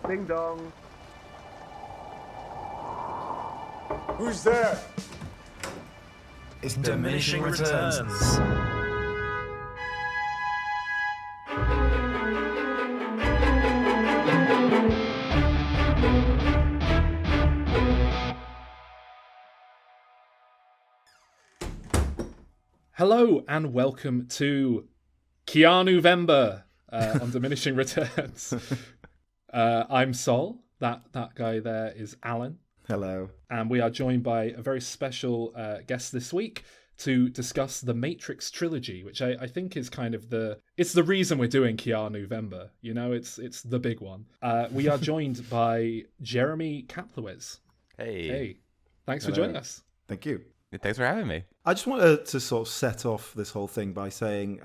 Ding dong. Who's there? It's Diminishing Returns. Hello and welcome to Keanuvember on Diminishing Returns. I'm Sol. That guy there is Alan. Hello. And we are joined by a very special guest this week to discuss the Matrix trilogy, which I think is kind of it's the reason we're doing Keanuvember. You know, it's the big one. We are joined by Jeremy Kaplowitz. Hey. Thanks for joining us. Thank you. Thanks for having me. I just wanted to sort of set off this whole thing by saying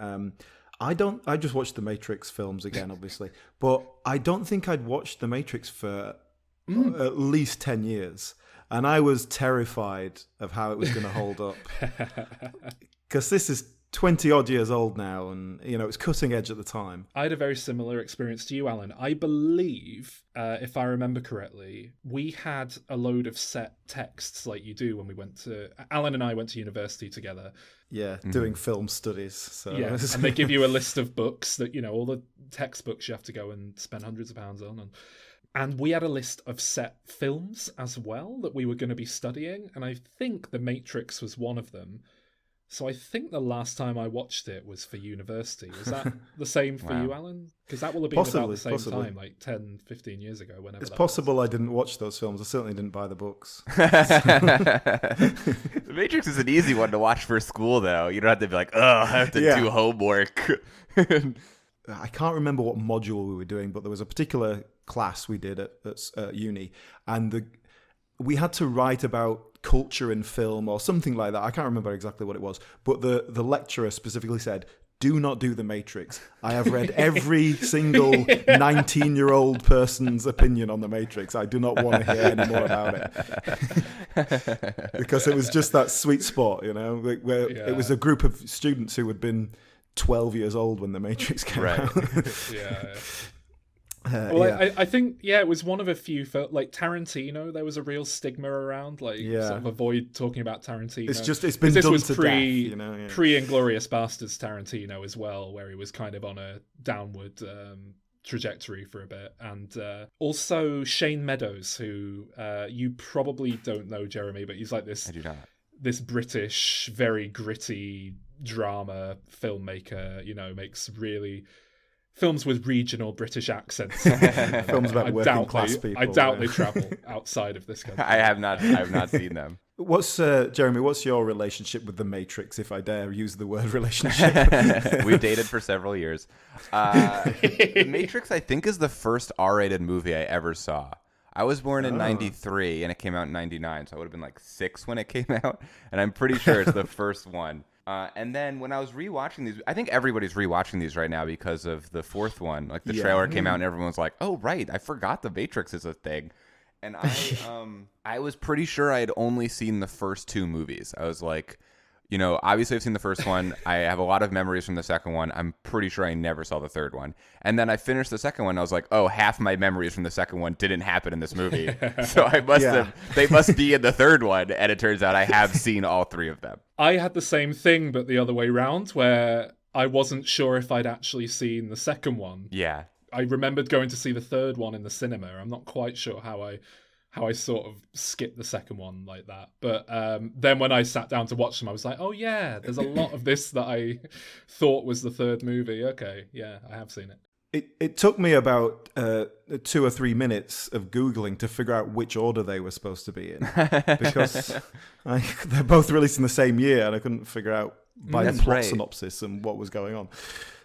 I just watched the Matrix films again, obviously, but I don't think I'd watched the Matrix for at least 10 years. And I was terrified of how it was going to hold up. Because this is 20 odd years old now, and you know, it's cutting edge at the time. I had a very similar experience to you, Alan. I believe, if I remember correctly, we had a load of set texts like you do when we Alan and I went to university together. Yeah, doing film studies. So. Yeah, and they give you a list of books that, you know, all the textbooks you have to go and spend hundreds of pounds on. And we had a list of set films as well that we were going to be studying. And I think The Matrix was one of them. So I think the last time I watched it was for university. Was that the same for you, Alan? Because that will have been about the same time, like 10, 15 years ago. Whenever it's possible I didn't watch those films. I certainly didn't buy the books. The Matrix is an easy one to watch for school, though. You don't have to be like, oh, I have to do homework. I can't remember what module we were doing, but there was a particular class we did at uni, and we had to write about culture in film or something like that. I can't remember exactly what it was, but the lecturer specifically said, do not do The Matrix. I have read every single 19-year-old person's opinion on The Matrix. I do not want to hear any more about it. Because it was just that sweet spot, you know, where it was a group of students who had been 12 years old when The Matrix came out. I think it was one of a few like Tarantino. There was a real stigma around, sort of avoid talking about Tarantino. It's been done to death, you know. Pre Inglourious Bastards Tarantino as well, where he was kind of on a downward trajectory for a bit, and also Shane Meadows, who you probably don't know, Jeremy, but he's like this. I do not. This British, very gritty drama filmmaker. You know, makes really. Films with regional British accents. Films about working class people. I doubt they travel outside of this country. I have not seen them. Jeremy, what's your relationship with The Matrix, if I dare use the word relationship? We dated for several years. The Matrix, I think, is the first R-rated movie I ever saw. I was born in 93 and it came out in 99, so I would have been like 6 when it came out, and I'm pretty sure it's the first one. And then when I was rewatching these, I think everybody's rewatching these right now because of the fourth one. Like the trailer came out and everyone's like, "Oh right, I forgot The Matrix is a thing." And I was pretty sure I had only seen the first 2 movies. I was like, you know, obviously I've seen the first one. I have a lot of memories from the second one. I'm pretty sure I never saw the third one. And then I finished the second one. And I was like, oh, half my memories from the second one didn't happen in this movie. So they must be in the third one. And it turns out I have seen all 3 of them. I had the same thing, but the other way round, where I wasn't sure if I'd actually seen the second one. Yeah. I remembered going to see the third one in the cinema. I'm not quite sure how I sort of skipped the second one like that. But then when I sat down to watch them, I was like, oh yeah, there's a lot of this that I thought was the third movie. Okay, yeah, I have seen it. It took me about 2 or 3 minutes of Googling to figure out which order they were supposed to be in. Because they're both released in the same year, and I couldn't figure out by the plot synopsis and what was going on.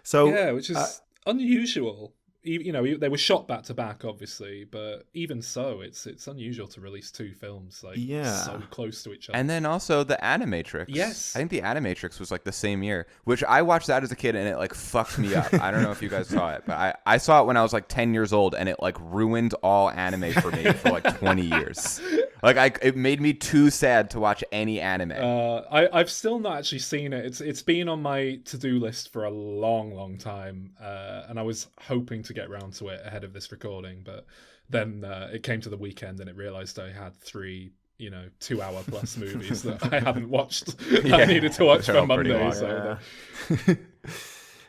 So yeah, which is unusual. You know, they were shot back to back, obviously, but even so, it's unusual to release 2 films so close to each other. And then also the Animatrix. Yes, I think the Animatrix was like the same year, which I watched that as a kid, and it like fucked me up. I don't know if you guys saw it, but I saw it when I was like 10 years old, and it like ruined all anime for me for like 20 years. Like it made me too sad to watch any anime. I've still not actually seen it. It's been on my to-do list for a long time, and I was hoping to get around to it ahead of this recording, but then it came to the weekend and it realised I had 3 2-hour plus movies that I hadn't watched. I needed to watch for Monday. So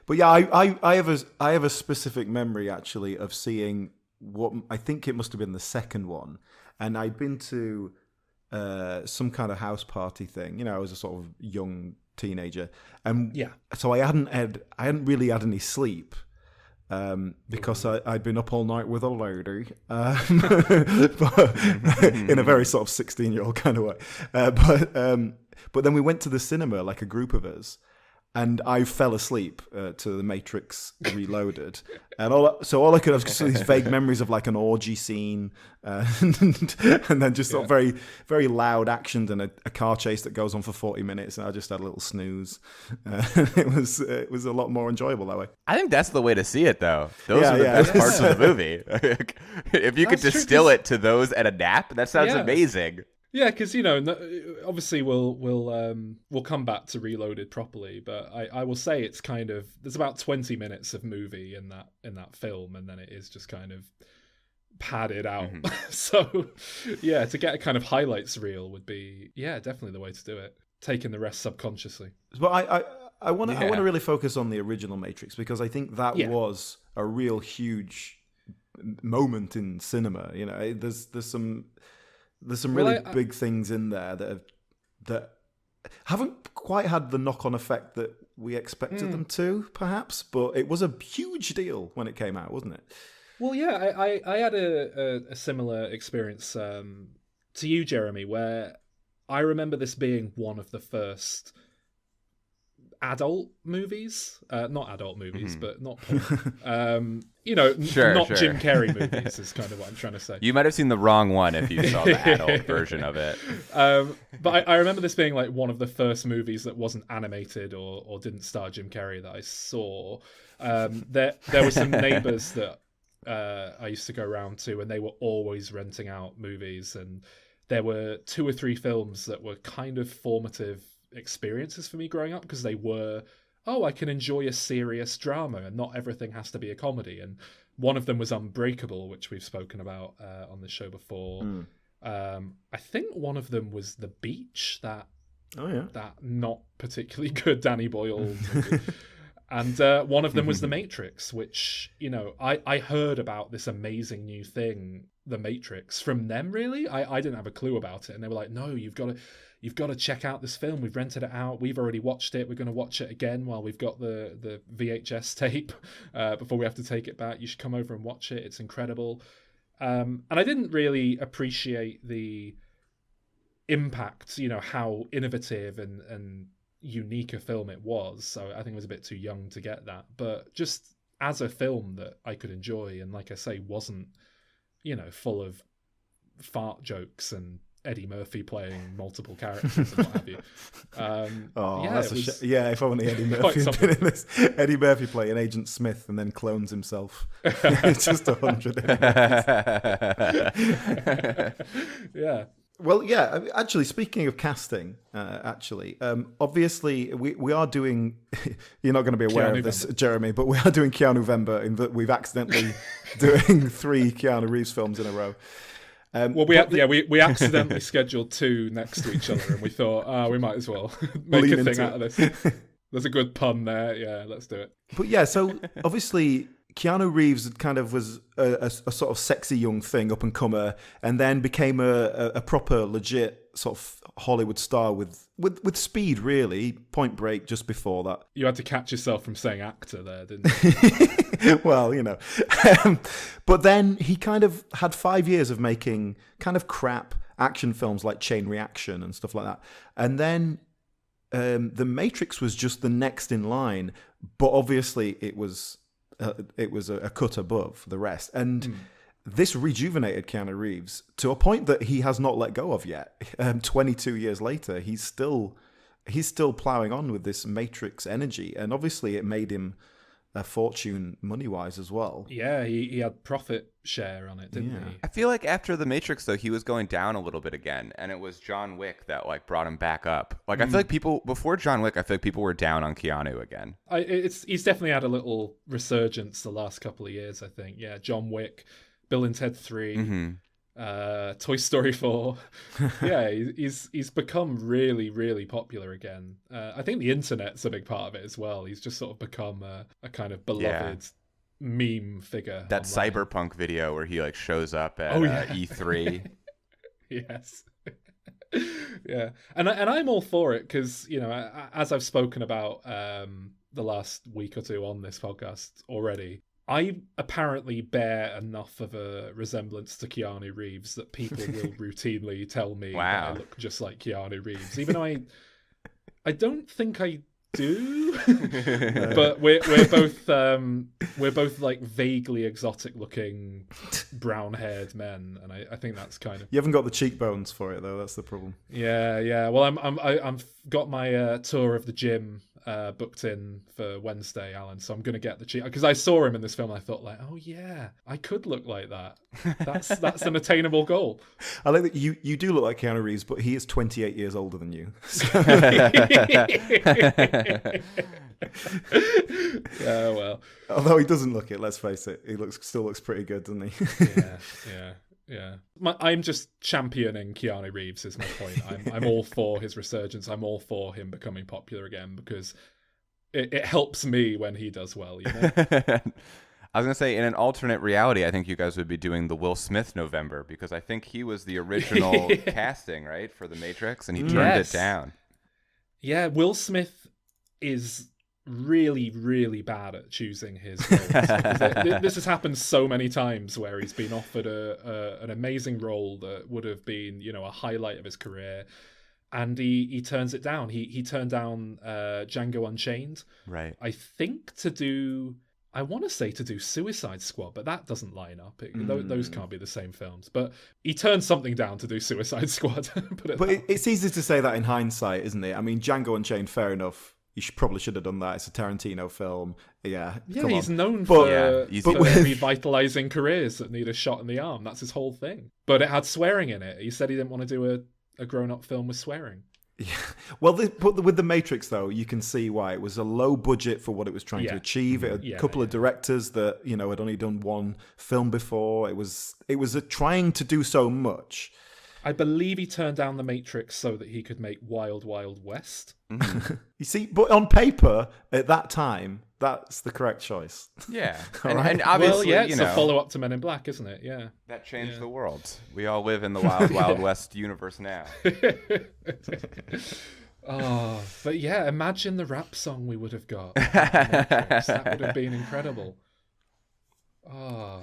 but yeah, I have a specific memory actually of seeing what I think it must have been the second one, and I'd been to some kind of house party thing. I was a sort of young teenager, and so I hadn't really had any sleep. Because I'd been up all night with a lady, in a very sort of 16-year-old kind of way. But then we went to the cinema, like a group of us, and I fell asleep to The Matrix Reloaded. And all I could have just these vague memories of like an orgy scene, and then just sort of very, very loud action and a car chase that goes on for 40 minutes. And I just had a little snooze. It was a lot more enjoyable that way. I think that's the way to see it, though. Those are the best parts of the movie. If you could distill it to those at a nap, that sounds amazing. Yeah, because obviously we'll come back to Reloaded properly, but I will say it's kind of there's about 20 minutes of movie in that film, and then it is just kind of padded out. So yeah, to get a kind of highlights reel would be definitely the way to do it. Taking the rest subconsciously. But I want to really focus on the original Matrix because I think that was a real huge moment in cinema. There's some really big things in there that haven't quite had the knock-on effect that we expected them to, perhaps. But it was a huge deal when it came out, wasn't it? Well, yeah, I had a similar experience to you, Jeremy, where I remember this being one of the first adult movies, not adult movies, but not porn. Not Jim Carrey movies is kind of what I'm trying to say. You might have seen the wrong one if you saw the adult version of it. But I remember this being like one of the first movies that wasn't animated or didn't star Jim Carrey that I saw. There were some neighbours that I used to go around to, and they were always renting out movies, and there were 2 or 3 films that were kind of formative experiences for me growing up because they were I can enjoy a serious drama and not everything has to be a comedy. And one of them was Unbreakable, which we've spoken about on the show before. I think one of them was The Beach, that not particularly good Danny Boyle movie. And one of them was The Matrix, which I heard about this amazing new thing, The Matrix, from them. Really, I didn't have a clue about it, and they were like, "No, you've got to check out this film. We've rented it out. We've already watched it. We're going to watch it again while we've got the VHS tape before we have to take it back. You should come over and watch it. It's incredible." And I didn't really appreciate the impact, how innovative and unique a film it was. So I think I was a bit too young to get that. But just as a film that I could enjoy, and like I say, wasn't, full of fart jokes and Eddie Murphy playing multiple characters and what have you. If only Eddie Murphy had been in this. Eddie Murphy playing Agent Smith and then clones himself. It's just 100. Yeah. Well, yeah, actually, speaking of casting, obviously, we are doing, you're not going to be aware of this, Jeremy, but we are doing Keanuvember in that we've accidentally doing 3 Keanu Reeves films in a row. We accidentally scheduled 2 next to each other, and we thought, we might as well make a thing out of this. There's a good pun there. Yeah, let's do it. But yeah, so obviously Keanu Reeves kind of was a sort of sexy young thing, up and comer, and then became a proper, legit sort of Hollywood star with speed, really. Point Break just before that. You had to catch yourself from saying actor there, didn't you? Well, but then he kind of had 5 years of making kind of crap action films like Chain Reaction and stuff like that. And then The Matrix was just the next in line, but obviously it was a cut above the rest. And this rejuvenated Keanu Reeves to a point that he has not let go of yet. 22 years later, he's still plowing on with this Matrix energy. And obviously it made him a fortune money-wise as well. Yeah, he had profit share on it, didn't Yeah. he? I feel like after The Matrix, though, he was going down a little bit again, and it was John Wick that like brought him back up. Like I feel like people before John Wick, I feel like people were down on Keanu again. He's definitely had a little resurgence the last couple of years, I think. Yeah, John Wick, Bill and Ted 3, Toy Story 4. Yeah, he's become really, really popular again. I think the internet's a big part of it as well. He's just sort of become a kind of beloved meme figure. That online. cyberpunk video where he like shows up at E3. Yes. Yeah, and I'm all for it because as I've spoken about the last week or two on this podcast already, I apparently bear enough of a resemblance to Keanu Reeves that people will routinely tell me that I look just like Keanu Reeves, even though I don't think I do. But we're both like vaguely exotic looking brown haired men, and I think that's kind of. You haven't got the cheekbones for it though. That's the problem. Yeah. Well, I'm got my tour of the gym booked in for Wednesday, Alan. So I'm gonna get the cheek because I saw him in this film. And I thought like, oh yeah, I could look like that. That's an attainable goal. I like that you do look like Keanu Reeves, but he is 28 years older than you. Yeah, well. Although he doesn't look it, let's face it, he still looks pretty good, doesn't he? Yeah. I'm just championing Keanu Reeves is my point. I'm all for his resurgence. I'm all for him becoming popular again because it helps me when he does well. I was going to say, in an alternate reality, I think you guys would be doing the Will Smith November because I think he was the original casting, right, for The Matrix, and he turned it down. Yeah, Will Smith is really, really bad at choosing his roles. This has happened so many times where he's been offered an amazing role that would have been, a highlight of his career, and he turns it down. He turned down Django Unchained, right? I think I want to say to do Suicide Squad, but that doesn't line up. Those can't be the same films. But he turned something down to do Suicide Squad. It's easy to say that in hindsight, isn't it? I mean, Django Unchained, fair enough. Probably should have done that. It's a Tarantino film. Yeah, he's known for revitalizing careers that need a shot in the arm. That's his whole thing. But it had swearing in it. He said he didn't want to do a grown-up film with swearing. Yeah. Well, but with The Matrix, though, you can see why. It was a low budget for what it was trying to achieve. It had a couple of directors that, had only done one film before. It was trying to do so much. I believe he turned down The Matrix so that he could make Wild Wild West. You see, but on paper, at that time, that's the correct choice. Yeah. And obviously, it's a follow-up to Men in Black, isn't it? Yeah. That changed the world. We all live in the Wild Wild West universe now. Oh, but yeah, imagine the rap song we would have got. That would have been incredible. Oh.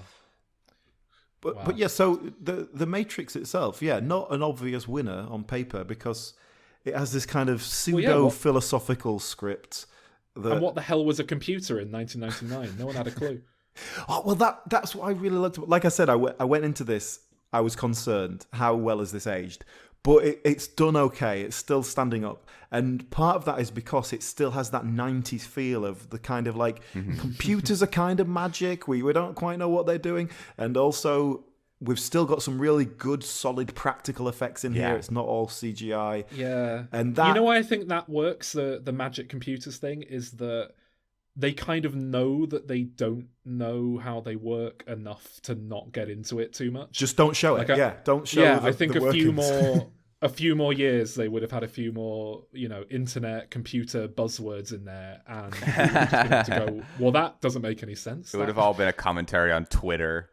But yeah, so the Matrix itself, not an obvious winner on paper because it has this kind of pseudo-philosophical script. And what the hell was a computer in 1999? No one had a clue. Oh, well, that's what I really loved. Like I said, I went into this, I was concerned, how well is this aged? But it's done okay. It's still standing up. And part of that is because it still has that 90s feel of the kind of like computers are kind of magic. We don't quite know what they're doing. And also we've still got some really good, solid practical effects in here. It's not all CGI. Yeah. And that... why I think that works, the magic computers thing, is that they kind of know that they don't know how they work enough to not get into it too much. Just don't show it. Don't show I think a few more years they would have had a few more, internet computer buzzwords in there, and we would have just been able to go, well, that doesn't make any sense. It would have all been a commentary on Twitter.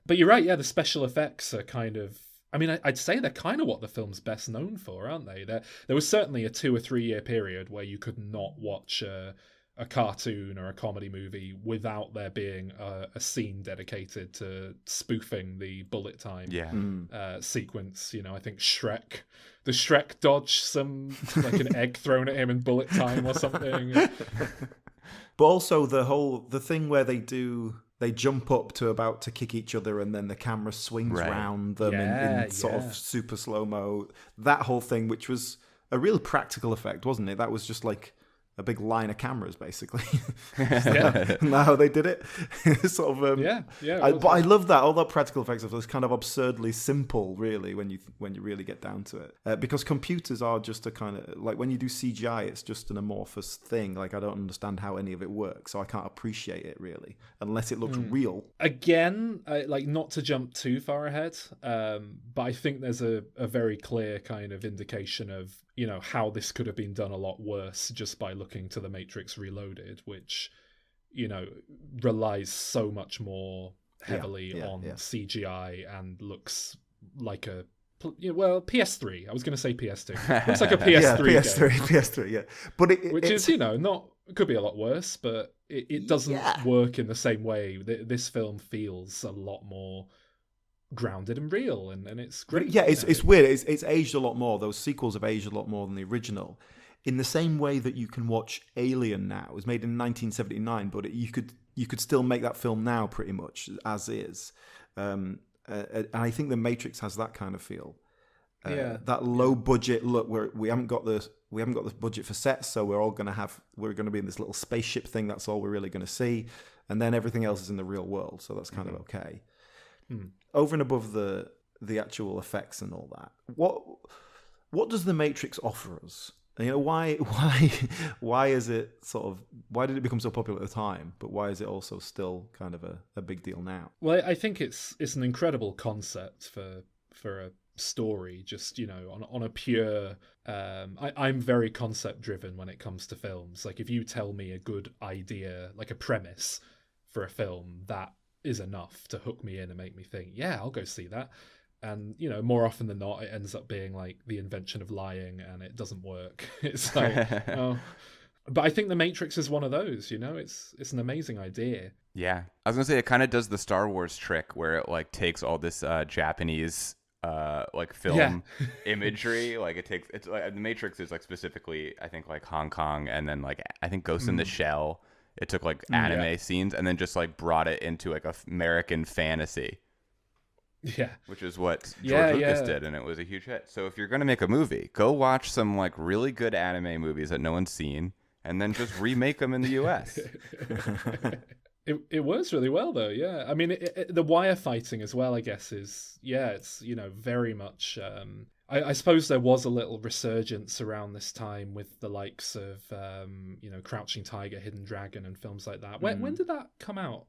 But you're right, the special effects are kind of, I'd say they're kind of what the film's best known for, aren't they? There was certainly a 2 or 3 year period where you could not watch a cartoon or a comedy movie without there being a scene dedicated to spoofing the bullet time sequence. I think the Shrek dodged some like an egg thrown at him in bullet time or something. But also the thing where they jump up to about to kick each other and then the camera swings round them in sort of super slow-mo. That whole thing, which was a real practical effect, wasn't it? That was just like a big line of cameras, basically. Yeah. Now how they did it. Sort of. Yeah. But I love that all that practical effects stuff is kind of absurdly simple, really, when you really get down to it. Because computers are just a kind of like when you do CGI, it's just an amorphous thing. Like I don't understand how any of it works, so I can't appreciate it really unless it looks real. Again, like not to jump too far ahead, but I think there's a very clear kind of indication of how this could have been done a lot worse just by looking to The Matrix Reloaded, which relies so much more heavily on CGI and looks like a PS3. I was going to say PS2. Looks like a PS3 game. PS3, yeah. But which is not, it could be a lot worse, but it doesn't work in the same way. This film feels a lot more grounded and real, and it's great. Yeah, it's weird. It's aged a lot more. Those sequels have aged a lot more than the original. In the same way that you can watch Alien now. It was made in 1979, but you could still make that film now pretty much as is. And I think The Matrix has that kind of feel. That low budget look where we haven't got the budget for sets, so we're going to be in this little spaceship thing. That's all we're really going to see, and then everything else is in the real world. So that's kind of okay. Over and above the actual effects and all that, what does The Matrix offer us? Why is it why did it become so popular at the time? But why is it also still kind of a big deal now? Well, I think it's an incredible concept for a story. Just on a pure. I'm very concept driven when it comes to films. Like if you tell me a good idea, like a premise for a film, that is enough to hook me in and make me think, yeah, I'll go see that. And more often than not, it ends up being like the invention of lying, and it doesn't work. It's like, oh. But I think The Matrix is one of those. It's an amazing idea. Yeah, I was gonna say it kind of does the Star Wars trick where it like takes all this Japanese like film imagery. Like it's like The Matrix is like specifically I think like Hong Kong, and then like I think Ghost in the Shell. It took like anime scenes and then just like brought it into like American fantasy. Yeah. Which is what George Lucas did, and it was a huge hit. So if you're going to make a movie, go watch some like really good anime movies that no one's seen and then just remake them in the US. It works really well though, yeah. I mean, the wire fighting as well, I guess, is it's very much. I suppose there was a little resurgence around this time with the likes of Crouching Tiger, Hidden Dragon, and films like that. When did that come out?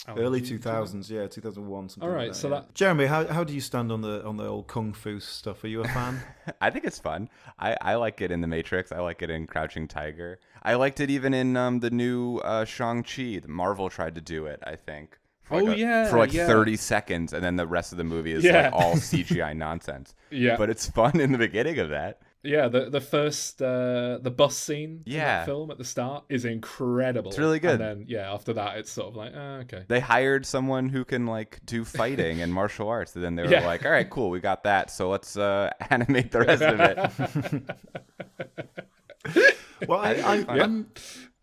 Early 2000s, 2001. Something all right, like that, so that Jeremy, how do you stand on the old kung fu stuff? Are you a fan? I think it's fun. I like it in The Matrix. I like it in Crouching Tiger. I liked it even in the new Shang-Chi. Marvel tried to do it, I think. For 30 seconds, and then the rest of the movie is like all CGI nonsense. Yeah, but it's fun in the beginning of that. Yeah, the first the bus scene in that film at the start is incredible. It's really good. And then after that it's sort of like okay. They hired someone who can like do fighting and martial arts, and then they were like, all right, cool, we got that. So let's animate the rest of it. Well,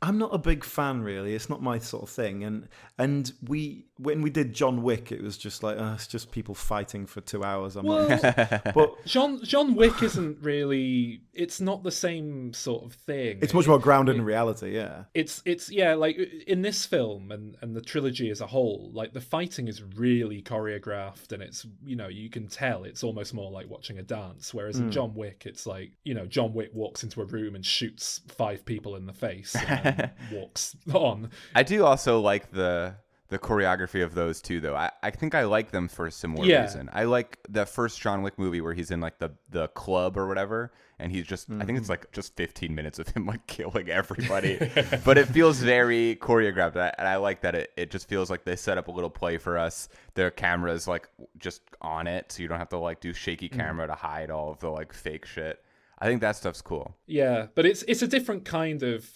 I'm not a big fan, really. It's not my sort of thing. And when we did John Wick, it was just like it's just people fighting for 2 hours. But John Wick isn't really. It's not the same sort of thing. It's much more grounded in reality. Yeah. It's like in this film and the trilogy as a whole, like the fighting is really choreographed, and it's you can tell it's almost more like watching a dance. Whereas in John Wick, it's like John Wick walks into a room and shoots 5 people in the face. And walks on. I do also like the choreography of those two, though. I think I like them for a similar reason. I like the first John Wick movie where he's in like the club or whatever, and he's just I think it's like just 15 minutes of him like killing everybody, but it feels very choreographed, and I like that it just feels like they set up a little play for us. Their camera's like just on it, so you don't have to like do shaky camera to hide all of the like fake shit. I think that stuff's cool. Yeah, but it's a different kind of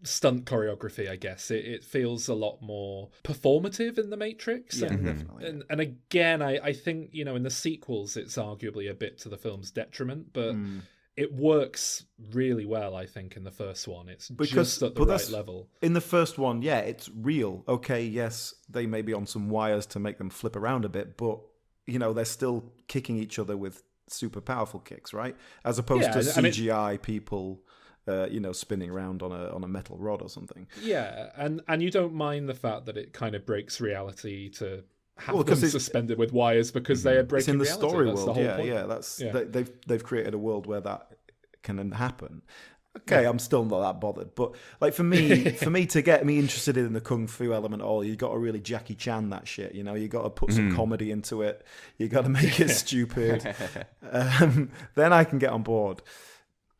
stunt choreography, I guess. It feels a lot more performative in The Matrix. Yeah, definitely. And again, I think, in the sequels, it's arguably a bit to the film's detriment, but it works really well, I think, in the first one. It's just at the right level. In the first one, it's real. Okay, yes, they may be on some wires to make them flip around a bit, but, they're still kicking each other with super powerful kicks, right? As opposed to CGI people spinning around on a metal rod or something. Yeah, and you don't mind the fact that it kind of breaks reality to have them 'cause suspended with wires because they are breaking It's in the reality. story That's world. the whole Yeah, point. yeah. They've created a world where that can happen. Okay, I'm still not that bothered, but like for me to get me interested in the kung fu element, you got to really Jackie Chan that shit. You got to put some comedy into it. You got to make it stupid. Then I can get on board.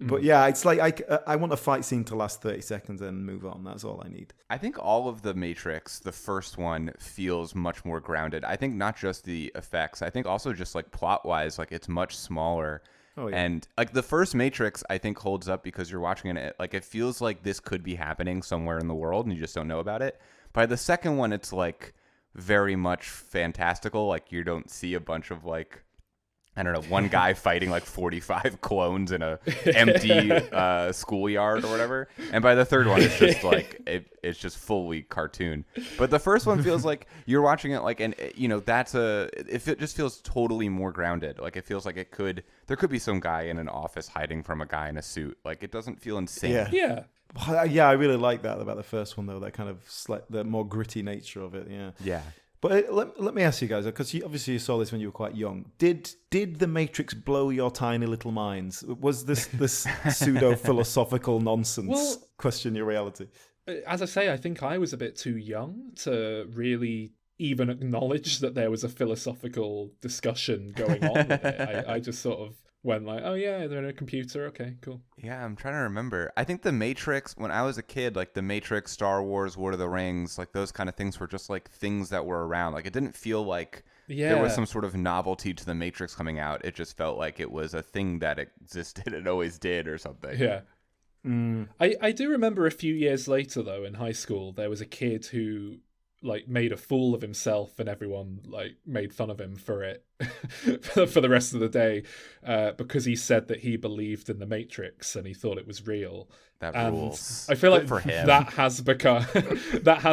But yeah, it's like I want a fight scene to last 30 seconds and move on. That's all I need. I think all of the Matrix, the first one, feels much more grounded. I think not just the effects. I think also just like plot wise, like it's much smaller. Oh, yeah. And like the first Matrix, I think holds up because you're watching it. Like it feels like this could be happening somewhere in the world and you just don't know about it. By the second one, it's like very much fantastical. Like you don't see a bunch of like, I don't know, one guy fighting like 45 clones in a empty schoolyard or whatever. And by the third one, it's just like it's just fully cartoon. But the first one feels like you're watching it like, and it just feels totally more grounded. Like it feels like there could be some guy in an office hiding from a guy in a suit. Like it doesn't feel insane. Yeah. Yeah, I really like that about the first one though. That kind of the more gritty nature of it. Yeah. Yeah. But let me ask you guys, because you saw this when you were quite young. Did The Matrix blow your tiny little minds? Was this pseudo-philosophical nonsense question your reality? As I say, I think I was a bit too young to really even acknowledge that there was a philosophical discussion going on with it. I just sort of went like, oh yeah, they're in a computer, okay, cool. Yeah, I'm trying to remember. I think The Matrix, when I was a kid, like The Matrix, Star Wars, Lord of the Rings, like those kind of things were just like things that were around. Like it didn't feel like there was some sort of novelty to The Matrix coming out. It just felt like it was a thing that existed and always did or something. Yeah. I do remember a few years later though, in high school, there was a kid who like made a fool of himself and everyone like made fun of him for it for the rest of the day because he said that he believed in the Matrix and he thought it was real. That rules. I feel like for him. that has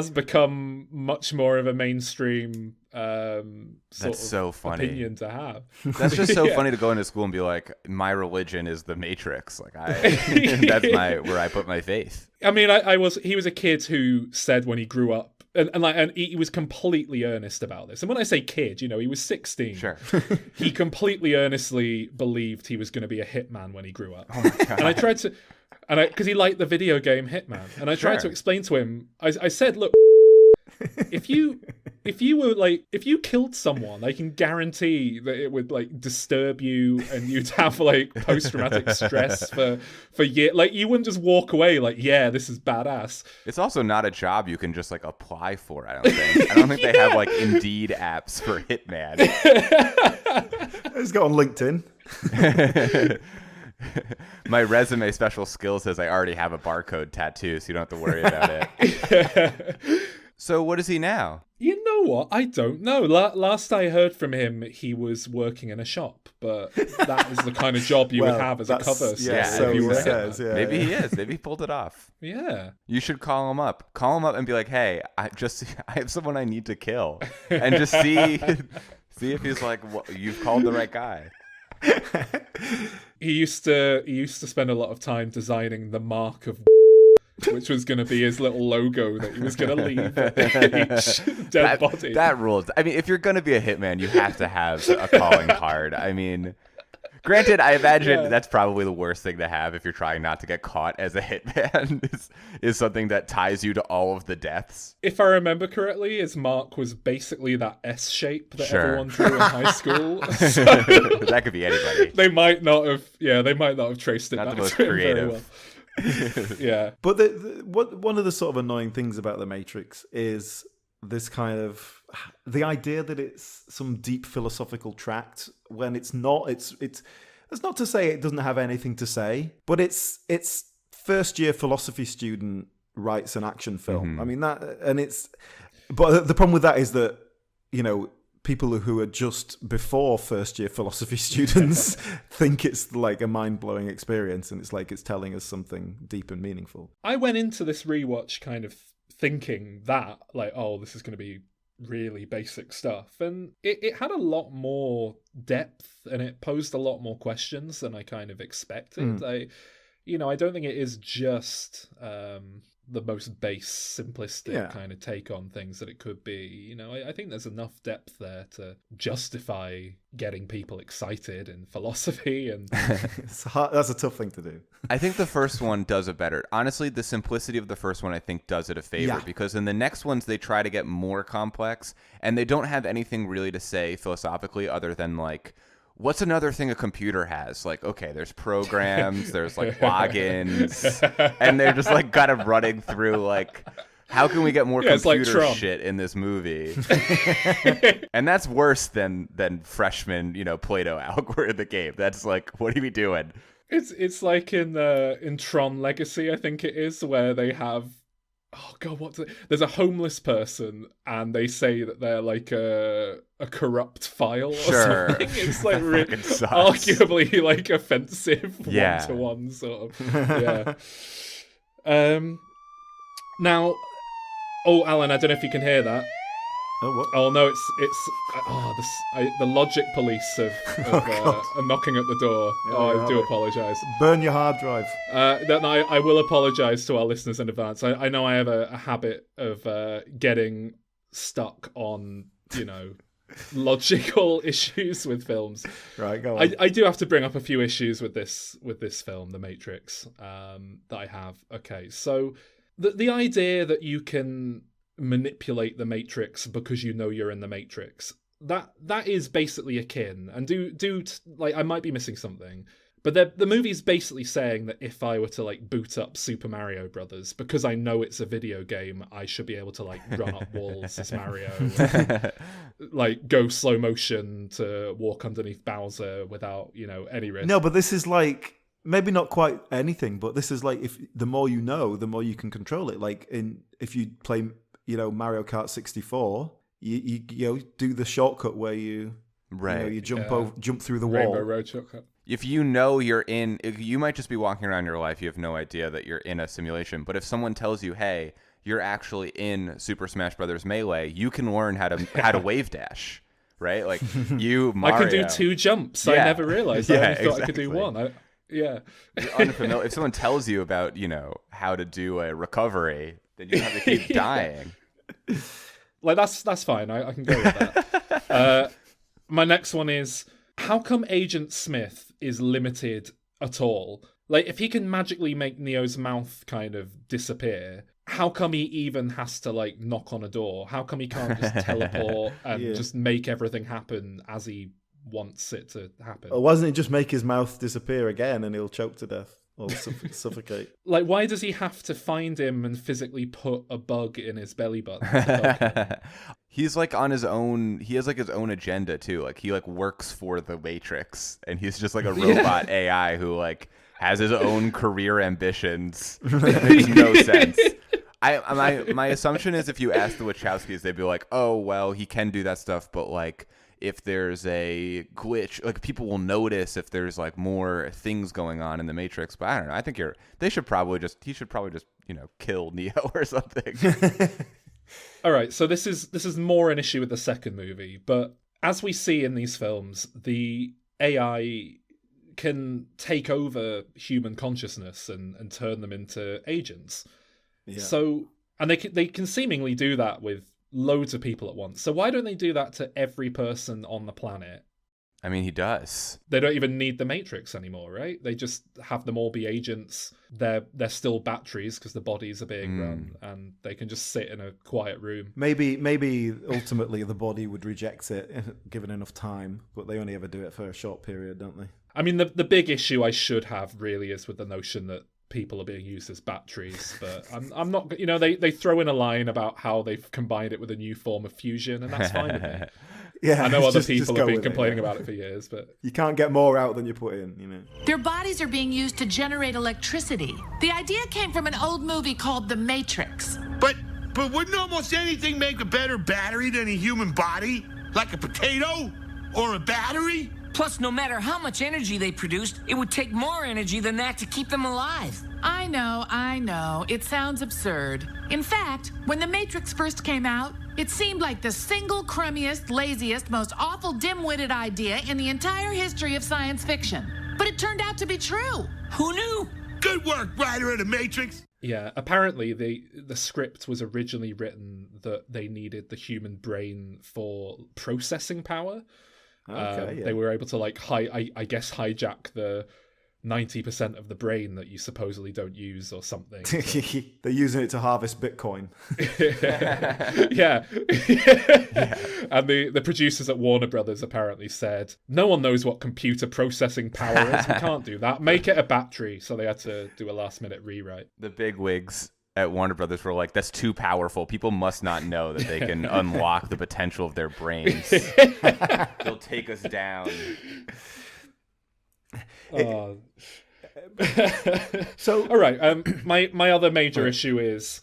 become much more of a mainstream so funny opinion to have. That's just so funny to go into school and be like, my religion is the Matrix. Like that's where I put my faith. I mean, he was a kid who said when he grew up, and he was completely earnest about this. And when I say kid, he was 16. Sure. He completely earnestly believed he was going to be a hitman when he grew up. Oh my God. And I tried to, because he liked the video game Hitman, and I tried to explain to him. I said, look, if you killed someone, I can guarantee that it would like disturb you and you'd have like post-traumatic stress for years. Like you wouldn't just walk away like, yeah, this is badass. It's also not a job you can just like apply for. I don't think they have like Indeed apps for Hitman. It's got on LinkedIn. My resume special skill says I already have a barcode tattoo, so you don't have to worry about it. So what is he now? You know what? I don't know. Last I heard from him, he was working in a shop, but that is the kind of job you would have as a cover. So he says, yeah. Maybe he is. Maybe he pulled it off. Yeah. You should call him up. Call him up and be like, hey, I have someone I need to kill. And just see if he's like, well, you've called the right guy. He used to spend a lot of time designing the mark of which was going to be his little logo that he was going to leave each dead body. That rules. I mean, if you're going to be a hitman, you have to have a calling card. I mean, granted, I imagine that's probably the worst thing to have if you're trying not to get caught as a hitman is something that ties you to all of the deaths. If I remember correctly, his mark was basically that S shape that everyone drew in high school. So that could be anybody. They might not have traced it not back the most to him very creative. well. Yeah, but one of the sort of annoying things about the Matrix is this kind of the idea that it's some deep philosophical tract when it's not. It's that's not to say it doesn't have anything to say, but it's first year philosophy student writes an action film. I mean but the problem with that is that people who are just before first year philosophy students think it's like a mind-blowing experience and it's like it's telling us something deep and meaningful. I went into this rewatch kind of thinking that like, oh, this is going to be really basic stuff, and it had a lot more depth and it posed a lot more questions than I kind of expected. I don't think it is just the most base, simplistic kind of take on things that it could be. I think there's enough depth there to justify getting people excited in philosophy. And that's a tough thing to do. I think the first one does it better. Honestly, the simplicity of the first one, I think, does it a favor, because in the next ones, they try to get more complex, and they don't have anything really to say philosophically other than, like, what's another thing a computer has? Like, okay, there's programs, there's like logins, and they're just like kind of running through like, how can we get more computer shit in this movie? And that's worse than freshman, Play-Doh algorithm in the game. That's like, what are we doing? It's like in Tron Legacy, I think it is, where they have, oh god, there's a homeless person and they say that they're like a corrupt file or something. It's like arguably like offensive one-to-one sort of. Now, Alan, I don't know if you can hear that. Oh, what? Oh no, the logic police are knocking at the door. I do apologise. Burn your hard drive. I will apologise to our listeners in advance. I know I have a habit of getting stuck on, logical issues with films. Right, go on. I do have to bring up a few issues with this film, The Matrix, that I have. Okay, so the idea that you can manipulate the Matrix because you're in the Matrix, that is basically akin, and I might be missing something, but the movie's basically saying that if I were to like boot up Super Mario Brothers, because I know it's a video game, I should be able to like run up walls as Mario, and, like go slow motion to walk underneath Bowser without any risk. No, but this is like, maybe not quite anything, but this is like, if the more you know, the more you can control it. Like if you play Mario Kart 64, you do the shortcut where you jump through the wall. Rainbow Road shortcut. If you might just be walking around your life, you have no idea that you're in a simulation. But if someone tells you, hey, you're actually in Super Smash Brothers Melee, you can learn how to wave dash, right? Like Mario. I can do 2 jumps. I never realized. I thought I could do 1. You're unfamiliar. If someone tells you about how to do a recovery, then you have to keep dying. Like that's fine. I can go with that. My next one is, how come Agent Smith is limited at all? Like, if he can magically make Neo's mouth kind of disappear, how come he even has to like knock on a door? How come he can't just teleport and just make everything happen as he wants it to happen? Or wasn't it just make his mouth disappear again and he'll choke to death or suffocate? Like, why does he have to find him and physically put a bug in his belly button? He's like on his own. He has like his own agenda too. Like he like works for the Matrix, and he's just like a robot AI who like has his own career ambitions. It makes no sense. My assumption is if you ask the Wachowskis, they'd be like, oh well, he can do that stuff, but like, if there's a glitch, like people will notice if there's like more things going on in the Matrix. But I don't know. I think he should probably just kill Neo or something. All right. So this is more an issue with the second movie, but as we see in these films, the AI can take over human consciousness and turn them into agents. Yeah. So, and they can seemingly do that with loads of people at once. So why don't they do that to every person on the planet? I mean, he does. They don't even need the Matrix anymore, right? They just have them all be agents. They're still batteries because the bodies are being run, and they can just sit in a quiet room. Maybe ultimately the body would reject it given enough time, but they only ever do it for a short period, don't they? I mean, the big issue I should have really is with the notion that people are being used as batteries, but I'm not. They throw in a line about how they've combined it with a new form of fusion, and that's fine with me. Yeah, I know other people have been complaining about it for years, but you can't get more out than you put in. Their bodies are being used to generate electricity. The idea came from an old movie called The Matrix. But wouldn't almost anything make a better battery than a human body? Like a potato or a battery? Plus, no matter how much energy they produced, it would take more energy than that to keep them alive. I know. It sounds absurd. In fact, when The Matrix first came out, it seemed like the single crummiest, laziest, most awful dim-witted idea in the entire history of science fiction. But it turned out to be true. Who knew? Good work, writer of the Matrix. Yeah, apparently the script was originally written that they needed the human brain for processing power. Okay, They were able to I guess hijack the 90% of the brain that you supposedly don't use or something. They're using it to harvest Bitcoin. Yeah. And the producers at Warner Brothers apparently said, no one knows what computer processing power is. We can't do that. Make it a battery. So they had to do a last minute rewrite. The bigwigs at Warner Brothers were like, that's too powerful. People must not know that they can unlock the potential of their brains. They'll take us down. So all right, my other major issue is,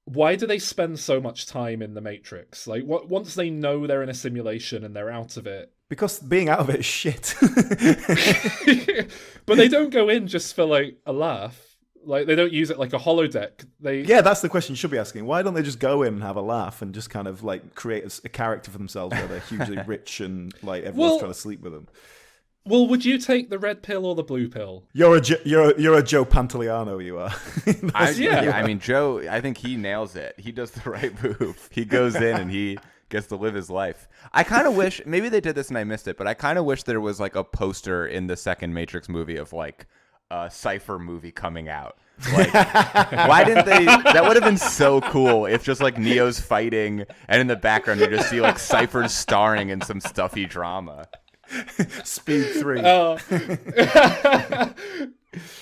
why do they spend so much time in the Matrix? Like, once they know they're in a simulation and they're out of it, Because being out of it is shit. but they don't go in just for like a laugh. Like, they don't use it like a holodeck. Yeah, that's the question you should be asking. Why don't they just go in and have a laugh and just kind of like create a character for themselves where they're hugely rich and like everyone's trying to sleep with them? Well, would you take the red pill or the blue pill? You're a Joe Pantoliano, you are. I mean, Joe, I think he nails it. He does the right move. He goes in and he gets to live his life. I kind of wish, maybe they did this and I missed it, but I kind of wish there was like a poster in the second Matrix movie of like a Cypher movie coming out. Like, why didn't they? That would have been so cool if just like Neo's fighting and in the background you just see like Cypher starring in some stuffy drama. Speed 3. That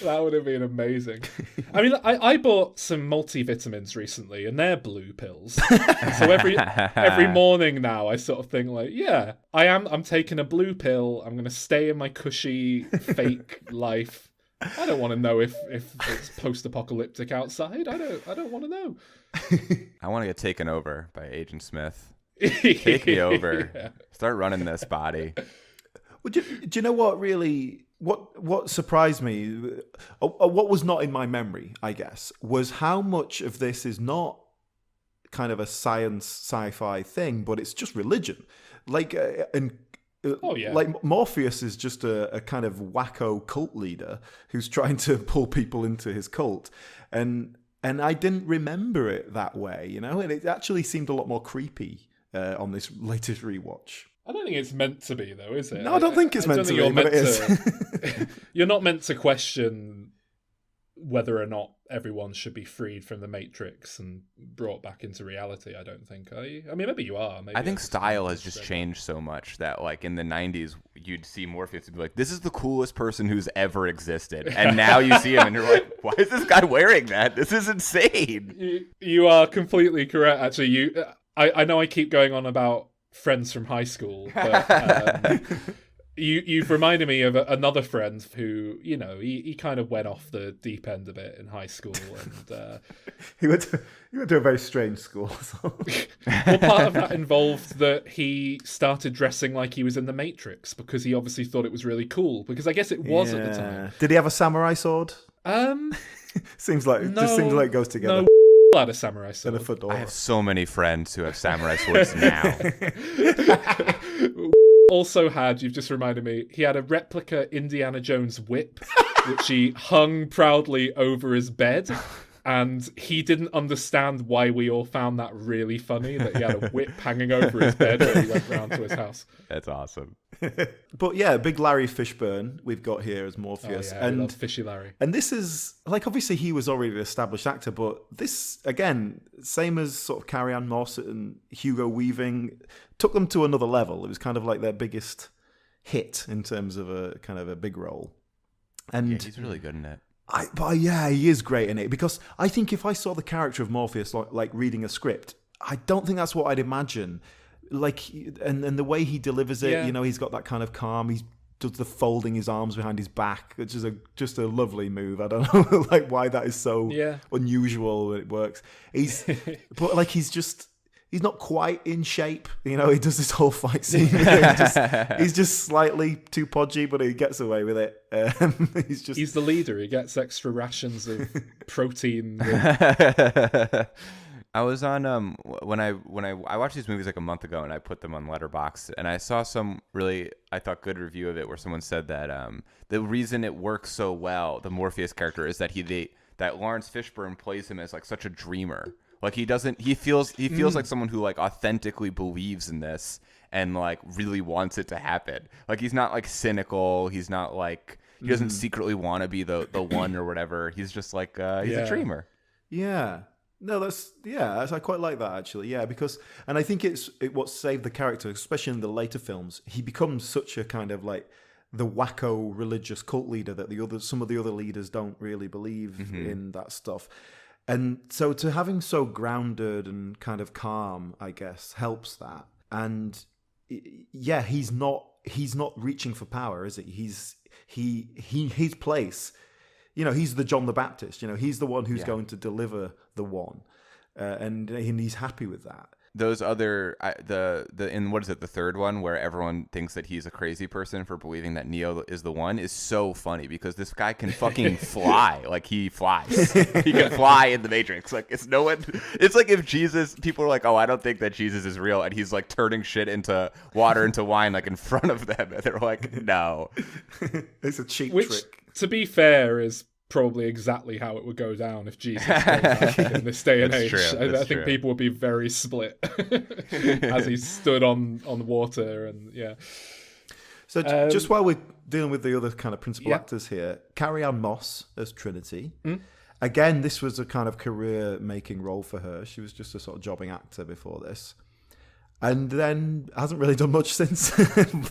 would have been amazing. I mean, I bought some multivitamins recently, and they're blue pills. So every morning now, I sort of think like, yeah, I'm taking a blue pill. I'm gonna stay in my cushy fake life. I don't want to know if it's post-apocalyptic outside. I don't want to know. I want to get taken over by Agent Smith. Take me over. Yeah. Start running this body. Well, do you know what really what surprised me? What was not in my memory, I guess, was how much of this is not kind of a science sci-fi thing, but it's just religion. Like like Morpheus is just a kind of wacko cult leader who's trying to pull people into his cult, and I didn't remember it that way, you know, and it actually seemed a lot more creepy on this latest rewatch. I don't think it's meant to be, though, is it? No, I don't think it's meant to be, but it is. You're not meant to question whether or not everyone should be freed from the Matrix and brought back into reality, I don't think, are you? I mean, maybe you are. Maybe I think style has just changed so much that, like, in the 90s, you'd see Morpheus and be like, this is the coolest person who's ever existed. And now you see him and you're like, why is this guy wearing that? This is insane. You are completely correct, actually. I know I keep going on about friends from high school, but you've reminded me of another friend who, you know, he kind of went off the deep end a bit in high school, and he went to a very strange school. So. Well, part of that involved that he started dressing like he was in the Matrix because he obviously thought it was really cool. Because I guess it was at the time. Did he have a samurai sword? Seems like it goes together. No. Had a samurai sword. And a fedora. I have so many friends who have samurai swords now. Also you've just reminded me, he had a replica Indiana Jones whip, which he hung proudly over his bed, and he didn't understand why we all found that really funny, that he had a whip hanging over his bed when he went round to his house. That's awesome. But yeah, big Larry Fishburne we've got here as Morpheus. Oh, yeah, and Fishy Larry. And this is, like, obviously he was already an established actor, but this, again, same as sort of Carrie-Anne Moss and Hugo Weaving, took them to another level. It was kind of like their biggest hit in terms of a kind of a big role. And yeah, he's really good in it. He is great in it, because I think if I saw the character of Morpheus like reading a script, I don't think that's what I'd imagine. Like, and the way he delivers it, you know, he's got that kind of calm. He does the folding his arms behind his back, which is just a lovely move. I don't know like why that is so unusual, but it works. But like he's not quite in shape. You know, he does this whole fight scene. He's just slightly too podgy, but he gets away with it. He's the leader. He gets extra rations of protein. I was on when I watched these movies like a month ago, and I put them on Letterboxd, and I saw some really, I thought, good review of it where someone said that the reason it works so well, the Morpheus character, is that that Lawrence Fishburne plays him as like such a dreamer. Like he feels like someone who like authentically believes in this and like really wants it to happen. Like he's not like cynical. He's not like, he doesn't secretly want to be the one or whatever. He's just like he's a dreamer. Yeah. No, I quite like that actually. Yeah, because, and I think it what saved the character, especially in the later films. He becomes such a kind of like the wacko religious cult leader that some of the other leaders don't really believe in that stuff. And so to have him so grounded and kind of calm, I guess, helps that. And yeah, he's not reaching for power, is he? His place. He's the John the Baptist. He's the one who's going to deliver the one, and he's happy with that. Those other in what is it, the third one, where everyone thinks that he's a crazy person for believing that Neo is the one, is so funny because this guy can fucking fly. Like he flies. He can fly in the Matrix. Like it's no one. It's like if Jesus, people are like, oh, I don't think that Jesus is real, and he's like turning shit into water into wine like in front of them, and they're like, no. It's a cheap Which, trick. to be fair, is probably exactly how it would go down if Jesus came back in this day and age. I think people would be very split as he stood on water, and yeah. So just while we're dealing with the other kind of principal actors here, Carrie-Anne Moss as Trinity. Again, this was a kind of career-making role for her. She was just a sort of jobbing actor before this. And then hasn't really done much since.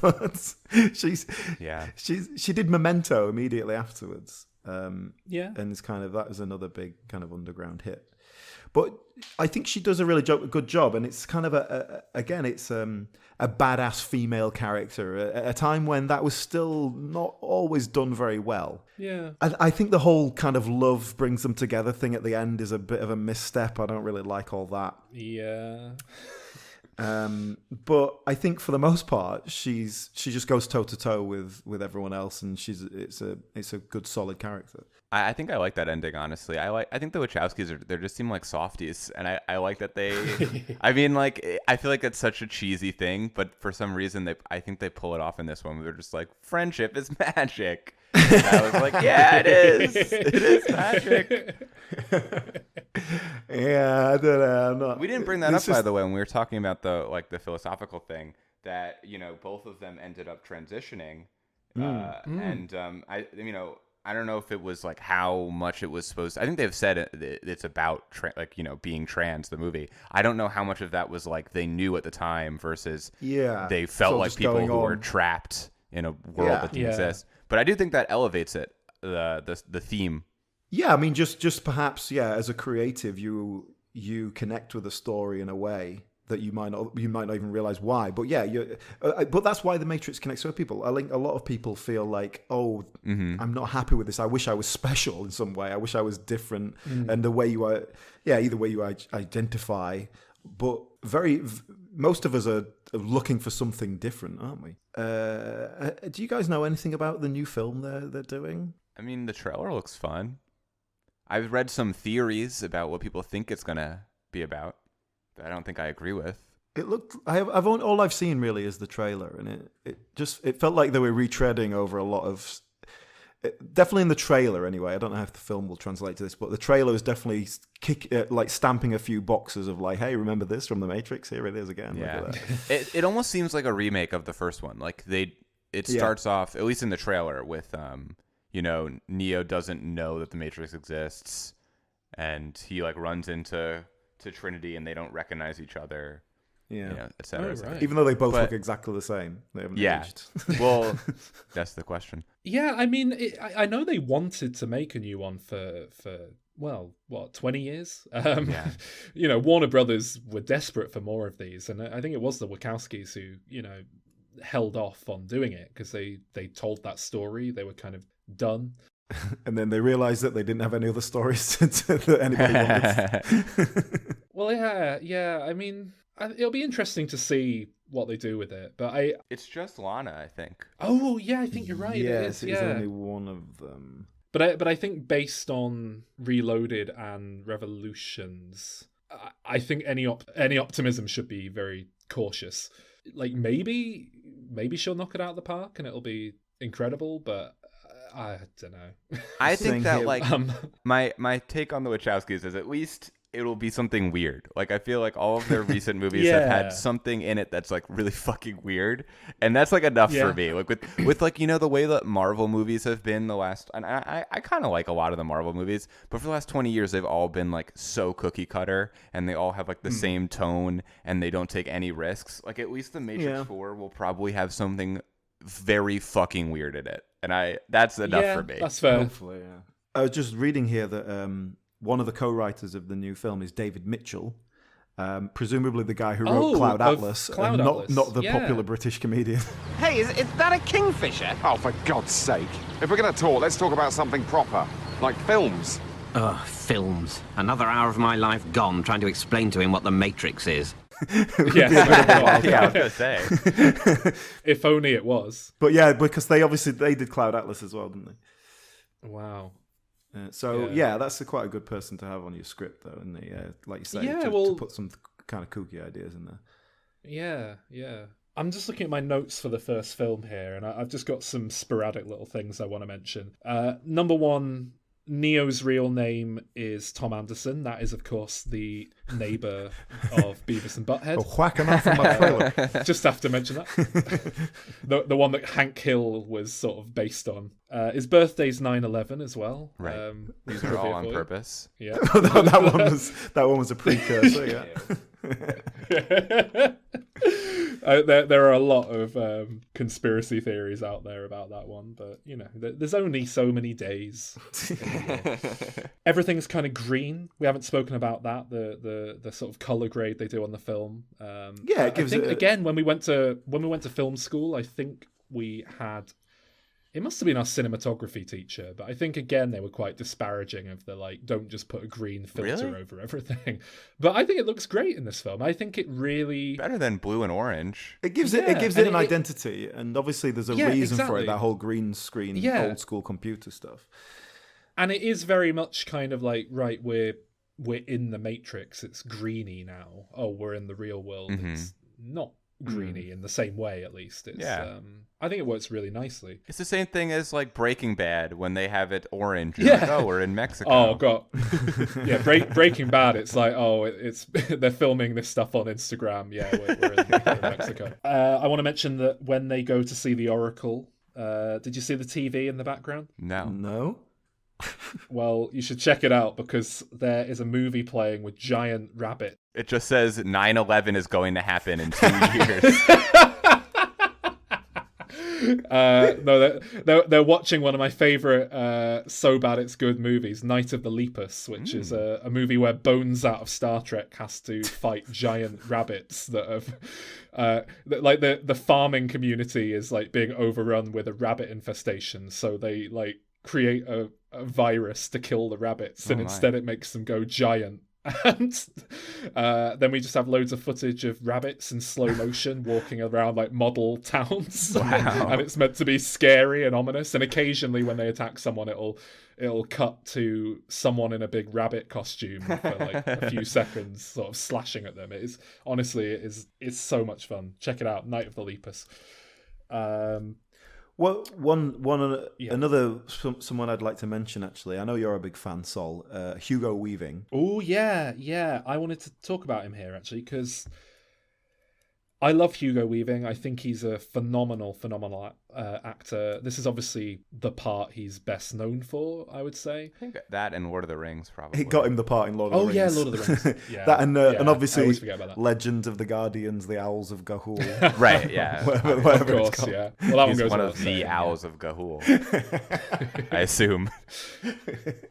But she did Memento immediately afterwards. And it's kind of, that was another big kind of underground hit. But I think she does a really good job, and it's kind of a badass female character at a time when that was still not always done very well. Yeah, I think the whole kind of love brings them together thing at the end is a bit of a misstep. I don't really like all that. Yeah. But I think for the most part, she just goes toe to toe with everyone else, and it's a good solid character. I think I like that ending, honestly. I think the Wachowskis they just seem like softies, and I like that they. I mean, like, I feel like it's such a cheesy thing, but for some reason I think they pull it off in this one. Where they're just like, friendship is magic. And I was like, yeah, it is. It is magic. Yeah, I don't know. We didn't bring that up, by the way, when we were talking about the philosophical thing, that both of them ended up transitioning, and I don't know if it was like how much it was supposed to, I think they've said it's about being trans, the movie. I don't know how much of that was like they knew at the time versus they felt like people who were trapped in a world that didn't exist. But I do think that elevates it, the theme. Yeah, I mean, just perhaps, as a creative, you connect with a story in a way that you might not even realize why. But but that's why the Matrix connects with people. I think a lot of people feel like, I'm not happy with this. I wish I was special in some way. I wish I was different. And the way you are, either way you identify. But most of us are looking for something different, aren't we? Do you guys know anything about the new film they're doing? I mean, the trailer looks fun. I've read some theories about what people think it's gonna be about that I don't think I agree with. It looked. All I've seen really is the trailer, and it felt like they were retreading over a lot of. Definitely in the trailer, anyway. I don't know if the film will translate to this, but the trailer is definitely stamping a few boxes of like, hey, remember this from the Matrix? Here it is again. Yeah, look at that. It almost seems like a remake of the first one. Like it starts off, at least in the trailer, with Neo doesn't know that the Matrix exists, and he like runs into Trinity, and they don't recognize each other. Yeah, et cetera. Right. Even though they both look exactly the same, they haven't aged. Well, that's the question. Yeah, I mean, I know they wanted to make a new one for 20 years? Warner Brothers were desperate for more of these, and I think it was the Wachowskis who, held off on doing it because they told that story. They were kind of done. And then they realized that they didn't have any other stories that anybody wanted. Well, yeah. I mean, it'll be interesting to see what they do with it. But it's just Lana, I think. Oh, yeah, I think you're right. Yes, it is. It's only one of them. But I think based on Reloaded and Revolutions, I think any optimism should be very cautious. Like maybe she'll knock it out of the park and it'll be incredible, but I don't know. I think that here. like my take on the Wachowskis is at least it'll be something weird. Like I feel like all of their recent movies have had something in it that's like really fucking weird, and that's like enough for me. Like with like the way that Marvel movies have been the last, and I kind of like a lot of the Marvel movies, but for the last 20 years they've all been like so cookie cutter, and they all have like the same tone, and they don't take any risks. Like at least the Matrix 4 will probably have something very fucking weird in it, and that's enough for me. That's fair. Hopefully, yeah. I was just reading here that one of the co-writers of the new film is David Mitchell, presumably the guy who wrote Cloud Atlas, Cloud and Atlas. not the popular British comedian. Hey, is that a kingfisher? Oh, for God's sake. If we're going to talk, let's talk about something proper, like films. Ugh, films. Another hour of my life gone trying to explain to him what the Matrix is. Yeah, I was gonna say. If only it was. But yeah, because they did Cloud Atlas as well, didn't they? Wow. That's quite a good person to have on your script, though, isn't he? Like you say, to put some kind of kooky ideas in there. Yeah. I'm just looking at my notes for the first film here, and I've just got some sporadic little things I want to mention. Number one, Neo's real name is Tom Anderson. That is, of course, the neighbour of Beavis and Butthead. Whack him off on my trailer. Just have to mention that. the one that Hank Hill was sort of based on. His birthday's 9/11 as well. Right. These are all on purpose. Yeah. that one was a precursor. Yeah. There are a lot of conspiracy theories out there about that one, but there's only so many days. Everything's kind of green. We haven't spoken about that. The sort of color grade they do on the film. It gives it again when we went to film school. I think we had. It must have been our cinematography teacher, but I think again they were quite disparaging of the don't just put a green filter over everything. But I think it looks great in this film. I think it really better than blue and orange. It gives it an identity, and obviously there's a reason for it. That whole green screen, old school computer stuff. And it is very much kind of like we're in the Matrix. It's greeny now. Oh, we're in the real world. Mm-hmm. It's not greeny in the same way, at least. It's, I think it works really nicely. It's the same thing as like Breaking Bad when they have it orange. Like, oh, we're in Mexico. Oh god. Breaking Bad. It's like, oh, it's they're filming this stuff on Instagram. Yeah, we're in Mexico. I want to mention that when they go to see the Oracle, did you see the TV in the background? No. Well, you should check it out because there is a movie playing with giant rabbits. It just says 9/11 is going to happen in 2 years. No, they're watching one of my favorite So Bad It's Good movies, Night of the Lepus, which is a movie where Bones out of Star Trek has to fight giant rabbits that have like the farming community is like being overrun with a rabbit infestation, so they like create a virus to kill the rabbits, and instead it makes them go giant. And then we just have loads of footage of rabbits in slow motion walking around like model towns. Wow. And it's meant to be scary and ominous, and occasionally when they attack someone it'll cut to someone in a big rabbit costume for like a few seconds sort of slashing at them. It's so much fun. Check it out, Night of the Lepus. Well, another someone I'd like to mention, actually. I know you're a big fan, Sol. Hugo Weaving. Oh, yeah. I wanted to talk about him here, actually, because I love Hugo Weaving. I think he's a phenomenal actor. This is obviously the part he's best known for, I would say. I think that and Lord of the Rings, probably. It got him the part in Lord of the Rings. Oh, yeah, Lord of the Rings. Yeah. That and obviously I always forget about that. Legend of the Guardians, the Owls of Ga'Hoole. Right, yeah. whatever of course, it's called. yeah. Well, that He's one goes one without of the saying, Owls of Ga'Hoole, I assume.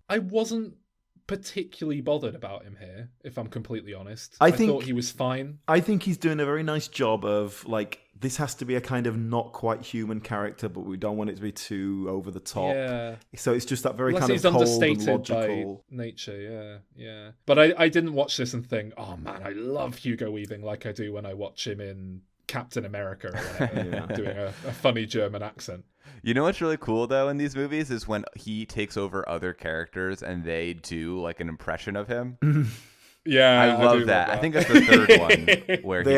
I wasn't particularly bothered about him here, if I'm completely honest. I thought he was fine. I think he's doing a very nice job of like, this has to be a kind of not quite human character, but we don't want it to be too over the top. Yeah. So it's just that very Unless kind he's of cold understated and logical. by nature, yeah. But I didn't watch this and think, oh man, I love Hugo Weaving like I do when I watch him in Captain America or whatever, doing a funny German accent. You know what's really cool though in these movies is when he takes over other characters and they do like an impression of him. Yeah, I love do that. I think that's the third one where he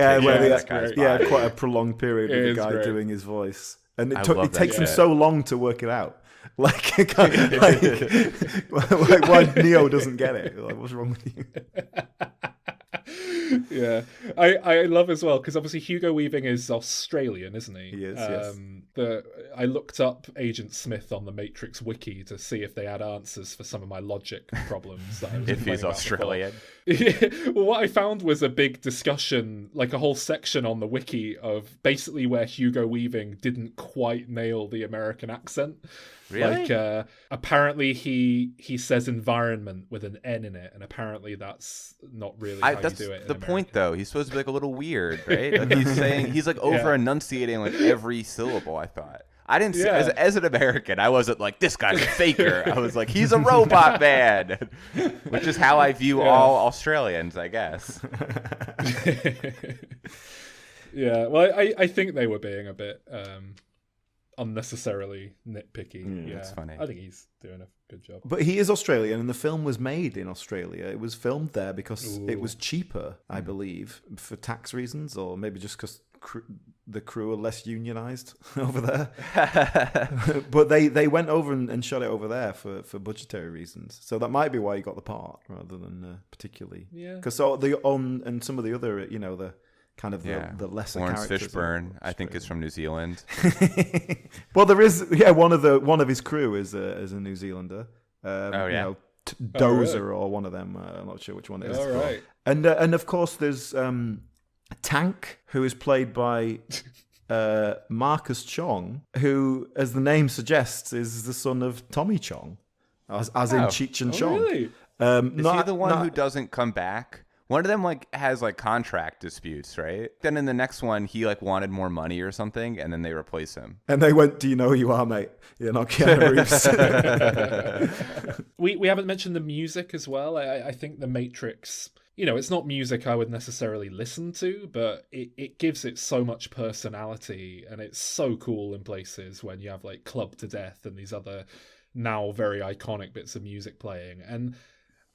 takes that guy's quite a prolonged period It with the is guy great. doing his voice, and I it love that takes him shit. so long to work it out. Like why Neo doesn't get it? Like, what's wrong with you? Yeah, I love as well because obviously Hugo Weaving is Australian, isn't he? He is, yes. I looked up Agent Smith on the Matrix wiki to see if they had answers for some of my logic problems. That I was If he's complaining about Australian. before. Well, what I found was a big discussion, like a whole section on the wiki of basically where Hugo Weaving didn't quite nail the American accent. Really? Like, apparently he says environment with an N in it, and apparently that's not really how That's you do it in the American. point, though. He's supposed to be like a little weird, right? Like he's like over enunciating like every syllable. I thought. I didn't see, as an American, I wasn't like, this guy's a faker. I was like, he's a robot man, which is how I view all Australians, I guess. Yeah, well, I think they were being a bit unnecessarily nitpicky. That's funny. I think he's doing a good job. But he is Australian, and the film was made in Australia. It was filmed there because it was cheaper, I believe, for tax reasons, or maybe just because the crew are less unionized over there. But they went over and shot it over there for budgetary reasons. So that might be why he got the part rather than particularly. Yeah. Because and some of the other, the kind of the lesser Lawrence characters. Fishburne, I think, is from New Zealand. Well, there is one of his crew is a New Zealander. Dozer or one of them. I'm not sure which one it is. All right. And of course there's Tank, who is played by Marcus Chong, who, as the name suggests, is the son of Tommy Chong, as in Cheech and Chong. Really? Is he the one who doesn't come back? One of them has contract disputes, right? Then in the next one, he wanted more money or something, and then they replace him. And they went, "Do you know who you are, mate? You're not Keanu Reeves." We haven't mentioned the music as well. I think The Matrix, it's not music I would necessarily listen to, but it gives it so much personality, and it's so cool in places when you have Club to Death and these other now very iconic bits of music playing. And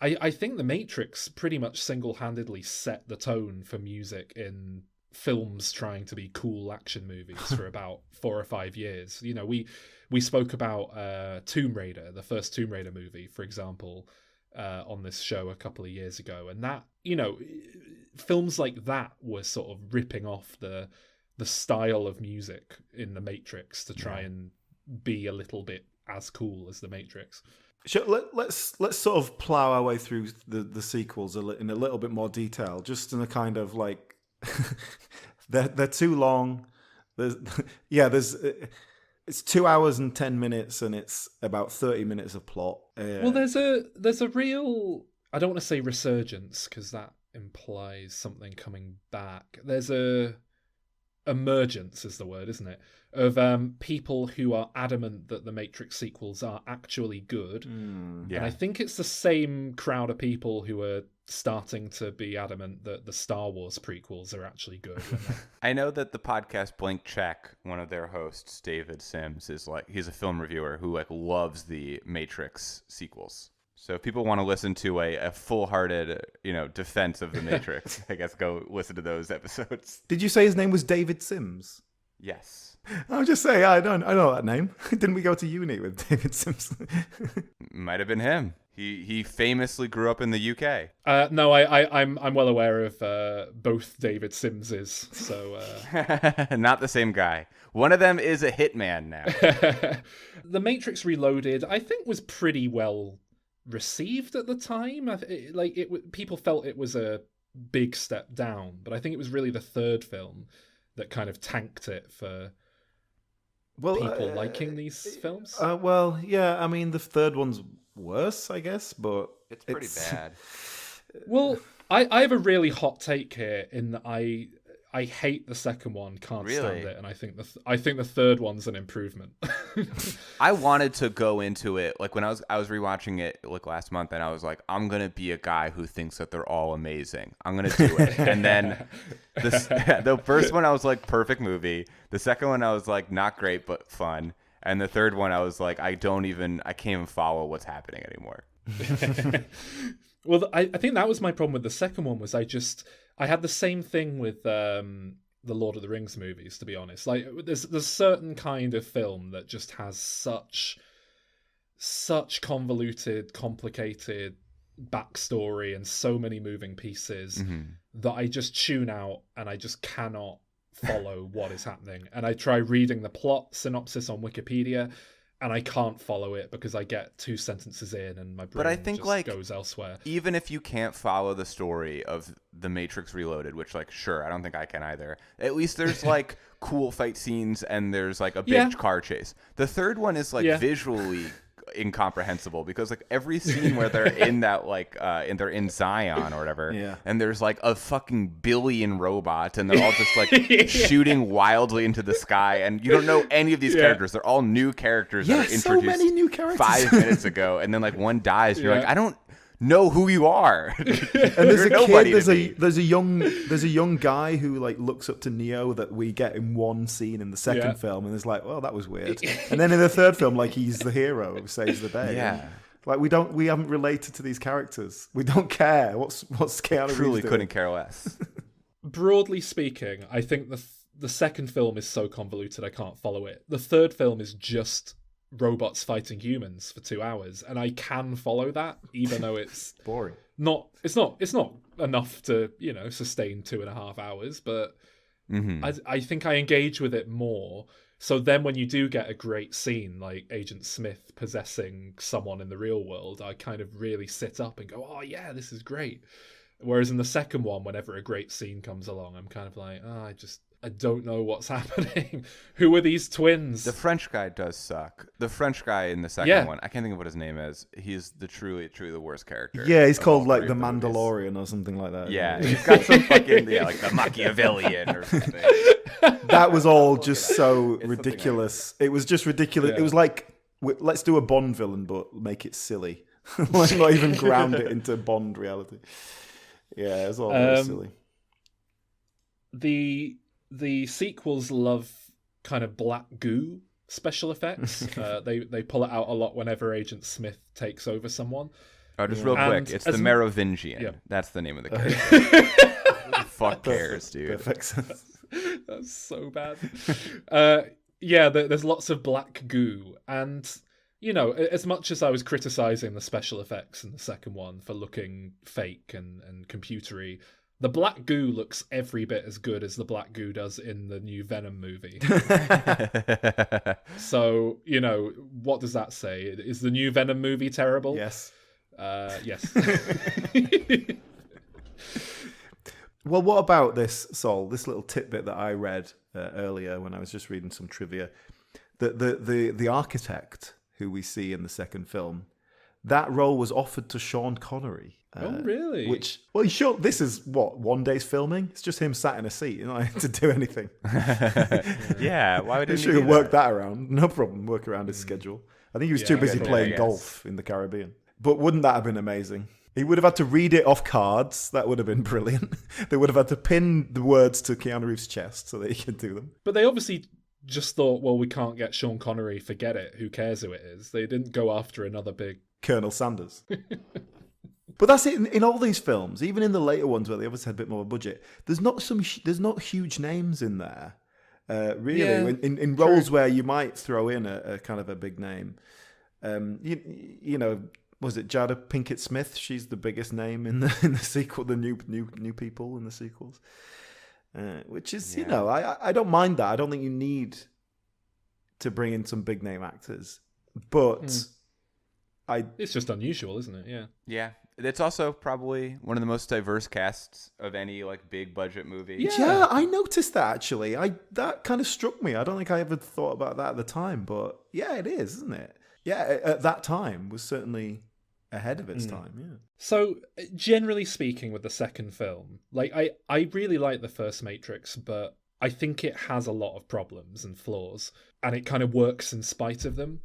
I think The Matrix pretty much single-handedly set the tone for music in films trying to be cool action movies for about 4 or 5 years. We spoke about Tomb Raider, the first Tomb Raider movie, for example, on this show a couple of years ago. And that, films like that were sort of ripping off the style of music in The Matrix to try and be a little bit as cool as The Matrix. Sure, let's sort of plow our way through the sequels in a little bit more detail, just in a kind of they're too long. It's 2 hours and 10 minutes, and it's about 30 minutes of plot. Well, there's a real, I don't want to say resurgence because that implies something coming back. There's a emergence is the word, isn't it? Of people who are adamant that the Matrix sequels are actually good. And I think it's the same crowd of people who are starting to be adamant that the Star Wars prequels are actually good. I know that the podcast Blank Check, one of their hosts, David Sims, is he's a film reviewer who loves the Matrix sequels. So if people want to listen to a full-hearted, defense of the Matrix, I guess go listen to those episodes. Did you say his name was David Sims? Yes. I'll just say I know that name. Didn't we go to uni with David Sims? Might have been him. He famously grew up in the UK. No, I'm well aware of both David Simses. So not the same guy. One of them is a hitman now. The Matrix Reloaded, I think, was pretty well received at the time. People felt it was a big step down, but I think it was really the third film that kind of tanked it for people liking these films. I mean, the third one's worse, I guess, but it's pretty bad. Well, I have a really hot take here in that I hate the second one, can't stand it, and I think the third one's an improvement. I wanted to go into it when I was rewatching it last month, and I was like, I'm gonna be a guy who thinks that they're all amazing. I'm gonna do it. And then the first one I was like, perfect movie. The second one I was like, not great but fun. And the third one I was like, I can't even follow what's happening anymore. Well, I think that was my problem with the second one. Was I had the same thing with the Lord of the Rings movies. To be honest, like there's certain kind of film that just has such convoluted, complicated backstory and so many moving pieces that I just tune out and I just cannot follow what is happening. And I try reading the plot synopsis on Wikipedia, and I can't follow it because I get 2 sentences in and my brain just goes elsewhere. Even if you can't follow the story of The Matrix Reloaded, which, like, sure, I don't think I can either, at least there's, like, cool fight scenes and there's, like, a big car chase. The third one is, like, visually incomprehensible because, like, every scene where they're in that, like, and they're in Zion or whatever, and there's, like, a fucking billion robots and they're all just, like, shooting wildly into the sky, and you don't know any of these characters. They're all new characters that are introduced so many new characters. 5 minutes ago, and then, like, one dies and you're like, I don't know who you are. And there's a kid, there's a young guy who, like, looks up to Neo that we get in one scene in the second film, and it's like, well, that was weird. And then in the third film, like, he's the hero who saves the day. Yeah. Like, we haven't related to these characters. We don't care. What's Keanu Reeves Truly doing? couldn't care less. Broadly speaking, I think the second film is so convoluted I can't follow it. The third film is just robots fighting humans for 2 hours, and I can follow that, even though it's boring. It's not enough to, you know, sustain 2.5 hours, but I think I engage with it more. So then when you do get a great scene like Agent Smith possessing someone in the real world, I kind of really sit up and go, oh yeah, this is great. Whereas in the second one, whenever a great scene comes along, I'm kind of like, I don't know what's happening. Who are these twins? The French guy does suck. The French guy in the second one, I can't think of what his name is. He's the truly the worst character. Yeah, he's called like the Mandalorian or something like that. Yeah, he's got some fucking like the Machiavellian or something. That was all just so ridiculous. It was just ridiculous. It was like, let's do a Bond villain, but make it silly. Like, not even ground it into Bond reality. Yeah, it was all very silly. The sequels love kind of black goo special effects. They pull it out a lot whenever Agent Smith takes over someone. Oh, just real quick, it's the Merovingian. Yeah. That's the name of the character. Fuck cares, dude. Perfect sense. That's so bad. There's lots of black goo, and you know, as much as I was criticizing the special effects in the second one for looking fake and computery, the black goo looks every bit as good as the black goo does in the new Venom movie. So, you know, what does that say? Is the new Venom movie terrible? Yes. Yes. Well, what about this, Sol? This little tidbit that I read earlier when I was just reading some trivia. The architect who we see in the second film, that role was offered to Sean Connery. Oh, really? This is what, one day's filming? It's just him sat in a seat, you know, to do anything. Yeah, why would he work that around? No problem, work around his schedule. I think he was too busy playing golf in the Caribbean. But wouldn't that have been amazing? He would have had to read it off cards. That would have been brilliant. They would have had to pin the words to Keanu Reeves' chest so that he could do them. But they obviously just thought, well, we can't get Sean Connery, forget it. Who cares who it is? They didn't go after another big... Colonel Sanders. But that's it in all these films, even in the later ones where they obviously had a bit more of a budget. There's not huge names in there, really. Yeah, in roles where you might throw in a kind of a big name. You know, was it Jada Pinkett Smith? She's the biggest name in the sequel, the new people in the sequels. Which is, you know, I don't mind that. I don't think you need to bring in some big name actors, but it's just unusual, isn't it? Yeah. Yeah. It's also probably one of the most diverse casts of any like big budget movie. Yeah, I noticed that actually. That kind of struck me. I don't think I ever thought about that at the time, but yeah, it is, isn't it? Yeah, at that time was certainly ahead of its time. Yeah. So generally speaking, with the second film, like I really like the first Matrix, but I think it has a lot of problems and flaws, and it kind of works in spite of them.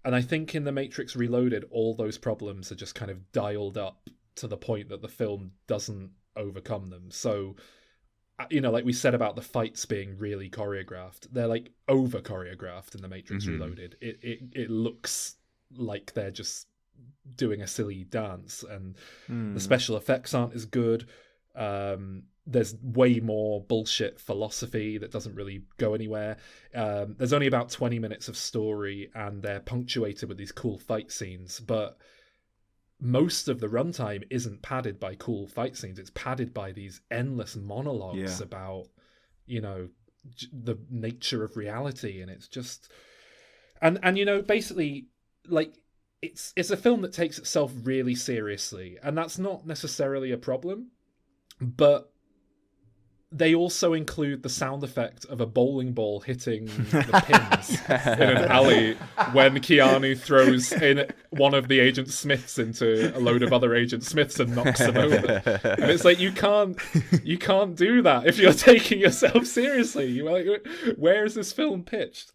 And I think in The Matrix Reloaded, all those problems are just kind of dialed up to the point that the film doesn't overcome them. So, you know, like we said about the fights being really choreographed, they're like over choreographed in The Matrix Reloaded. It looks like they're just doing a silly dance, and the special effects aren't as good. There's way more bullshit philosophy that doesn't really go anywhere. There's only about 20 minutes of story, and they're punctuated with these cool fight scenes, but most of the runtime isn't padded by cool fight scenes. It's padded by these endless monologues about, you know, the nature of reality, and it's just... And you know, basically, like, it's a film that takes itself really seriously, and that's not necessarily a problem, but they also include the sound effect of a bowling ball hitting the pins in an alley when Keanu throws in one of the Agent Smiths into a load of other Agent Smiths and knocks them over. And it's like, you can't do that if you're taking yourself seriously. You're like, where is this film pitched?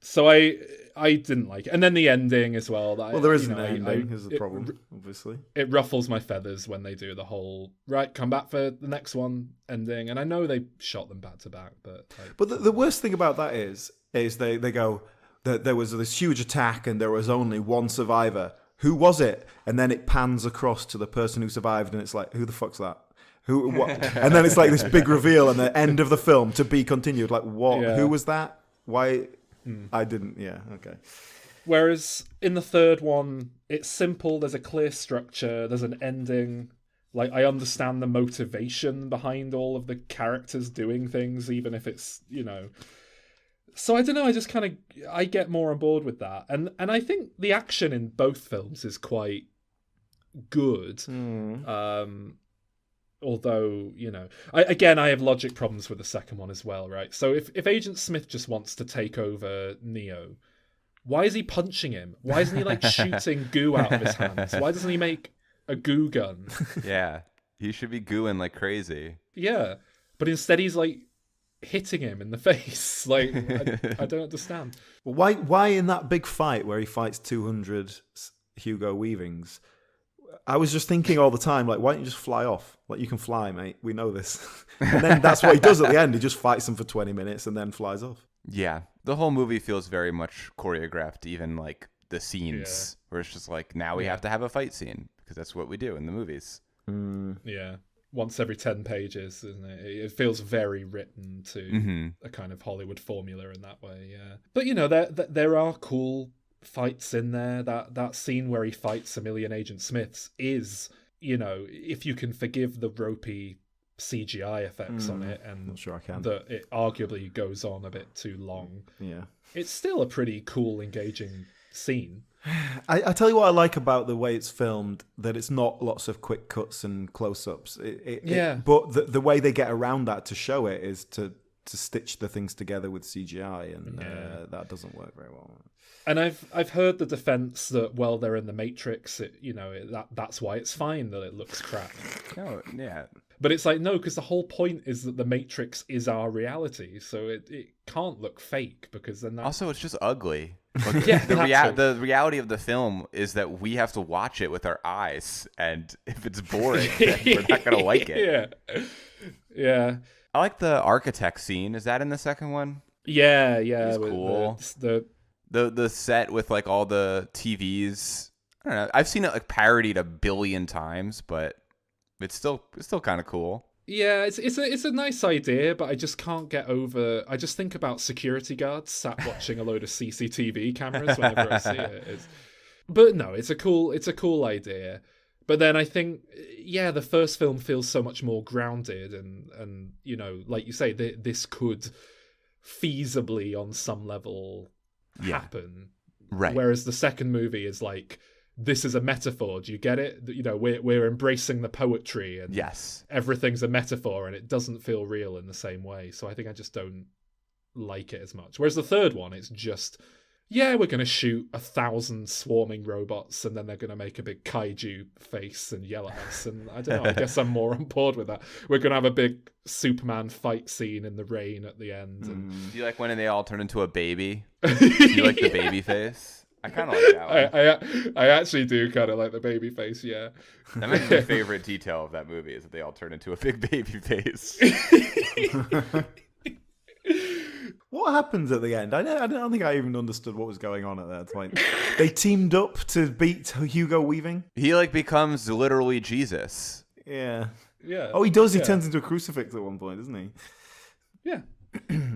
So I didn't like it. And then the ending as well. Well, there isn't an ending, is the problem, obviously. It ruffles my feathers when they do the whole, right, come back for the next one ending. And I know they shot them back to back, but... But the worst thing about that is they go, there was this huge attack and there was only one survivor. Who was it? And then it pans across to the person who survived, and it's like, who the fuck's that? Who? What? And then it's like this big reveal and the end of the film to be continued. Like, what? Yeah. Who was that? Why... I didn't, okay. Whereas in the third one, it's simple, there's a clear structure, there's an ending. Like, I understand the motivation behind all of the characters doing things, even if it's, you know... So I don't know, I get more on board with that. And I think the action in both films is quite good. Although, you know, I have logic problems with the second one as well, right? So if Agent Smith just wants to take over Neo, why is he punching him? Why isn't he, like, shooting goo out of his hands? Why doesn't he make a goo gun? Yeah, he should be gooing like crazy. Yeah, but instead he's, like, hitting him in the face. Like, I don't understand. Well, why in that big fight where he fights 200 Hugo Weavings... I was just thinking all the time, like, why don't you just fly off? Like, you can fly, mate. We know this. And then that's what he does at the end. He just fights them for 20 minutes and then flies off. Yeah. The whole movie feels very much choreographed, even, like, the scenes. Where it's just like, now we have to have a fight scene. Because that's what we do in the movies. Yeah. Once every 10 pages, isn't it? It feels very written to a kind of Hollywood formula in that way, yeah. But, you know, there are cool... fights in there. That scene where he fights a million Agent Smiths is, you know, if you can forgive the ropey CGI effects on it, and not sure I can. That it arguably goes on a bit too long. Yeah, it's still a pretty cool, engaging scene. I tell you what I like about the way it's filmed, that it's not lots of quick cuts and close-ups. But the way they get around that to show it is to stitch the things together with CGI, and that doesn't work very well. And I've heard the defense that, well, they're in the Matrix, that's why it's fine that it looks crap. Oh, yeah. But it's like, no, because the whole point is that the Matrix is our reality, so it can't look fake, because then Also, it's just ugly. Like, the reality of the film is that we have to watch it with our eyes, and if it's boring, then we're not going to like it. Yeah. I like the architect scene. Is that in the second one? Yeah. It's cool. The set with, like, all the TVs. I don't know. I've seen it, like, parodied 1 billion times, but it's still kind of cool. Yeah, it's a nice idea, but I just can't get over. I just think about security guards sat watching a load of CCTV cameras whenever I see it. But no, it's a cool idea. But then I think, the first film feels so much more grounded, and you know, like you say, this could feasibly on some level happen. Right. Whereas the second movie is like, this is a metaphor. Do you get it? You know, we're embracing the poetry, and everything's a metaphor, and it doesn't feel real in the same way. So I think I just don't like it as much. Whereas the third one, it's just, we're going to shoot 1,000 swarming robots, and then they're going to make a big kaiju face and yell at us. And I don't know, I guess I'm more on board with that. We're going to have a big Superman fight scene in the rain at the end. And... Do you like when they all turn into a baby? Do you like the baby face? I kind of like that one. I actually do kind of like the baby face, yeah. That might be my favorite detail of that movie, is that they all turn into a big baby face. What happens at the end? I don't think I even understood what was going on at that point. They teamed up to beat Hugo Weaving? He like becomes literally Jesus. Yeah. Yeah. Oh, he does. He turns into a crucifix at one point, doesn't he? Yeah.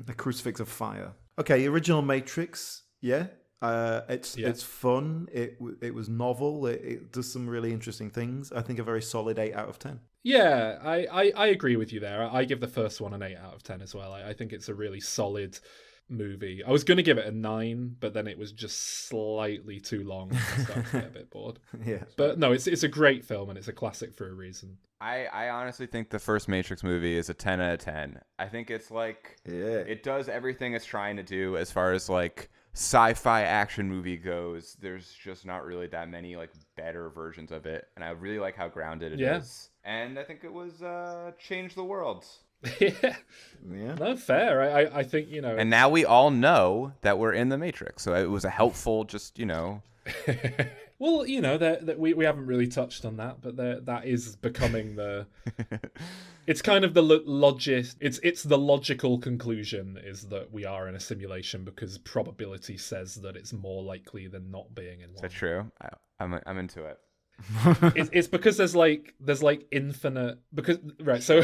A crucifix of fire. Okay, original Matrix. Yeah. It's fun. It was novel. It does some really interesting things. I think a very solid 8 out of 10. Yeah, I agree with you there. I give the first one an 8 out of 10 as well. I think it's a really solid movie. I was going to give it a 9, but then it was just slightly too long. I started to get a bit bored. Yeah. But no, it's a great film and it's a classic for a reason. I honestly think the first Matrix movie is a 10 out of 10. I think it's like, it does everything it's trying to do as far as like sci-fi action movie goes. There's just not really that many like better versions of it. And I really like how grounded it is. And I think it was changed the world. Yeah. No, fair. I think, And now we all know that we're in the Matrix. So it was a helpful, just, Well, that we haven't really touched on that, but that is becoming the. It's kind of the logic. It's the logical conclusion is that we are in a simulation because probability says that it's more likely than not being in one. Is that true? I'm into it. It's because there's infinite so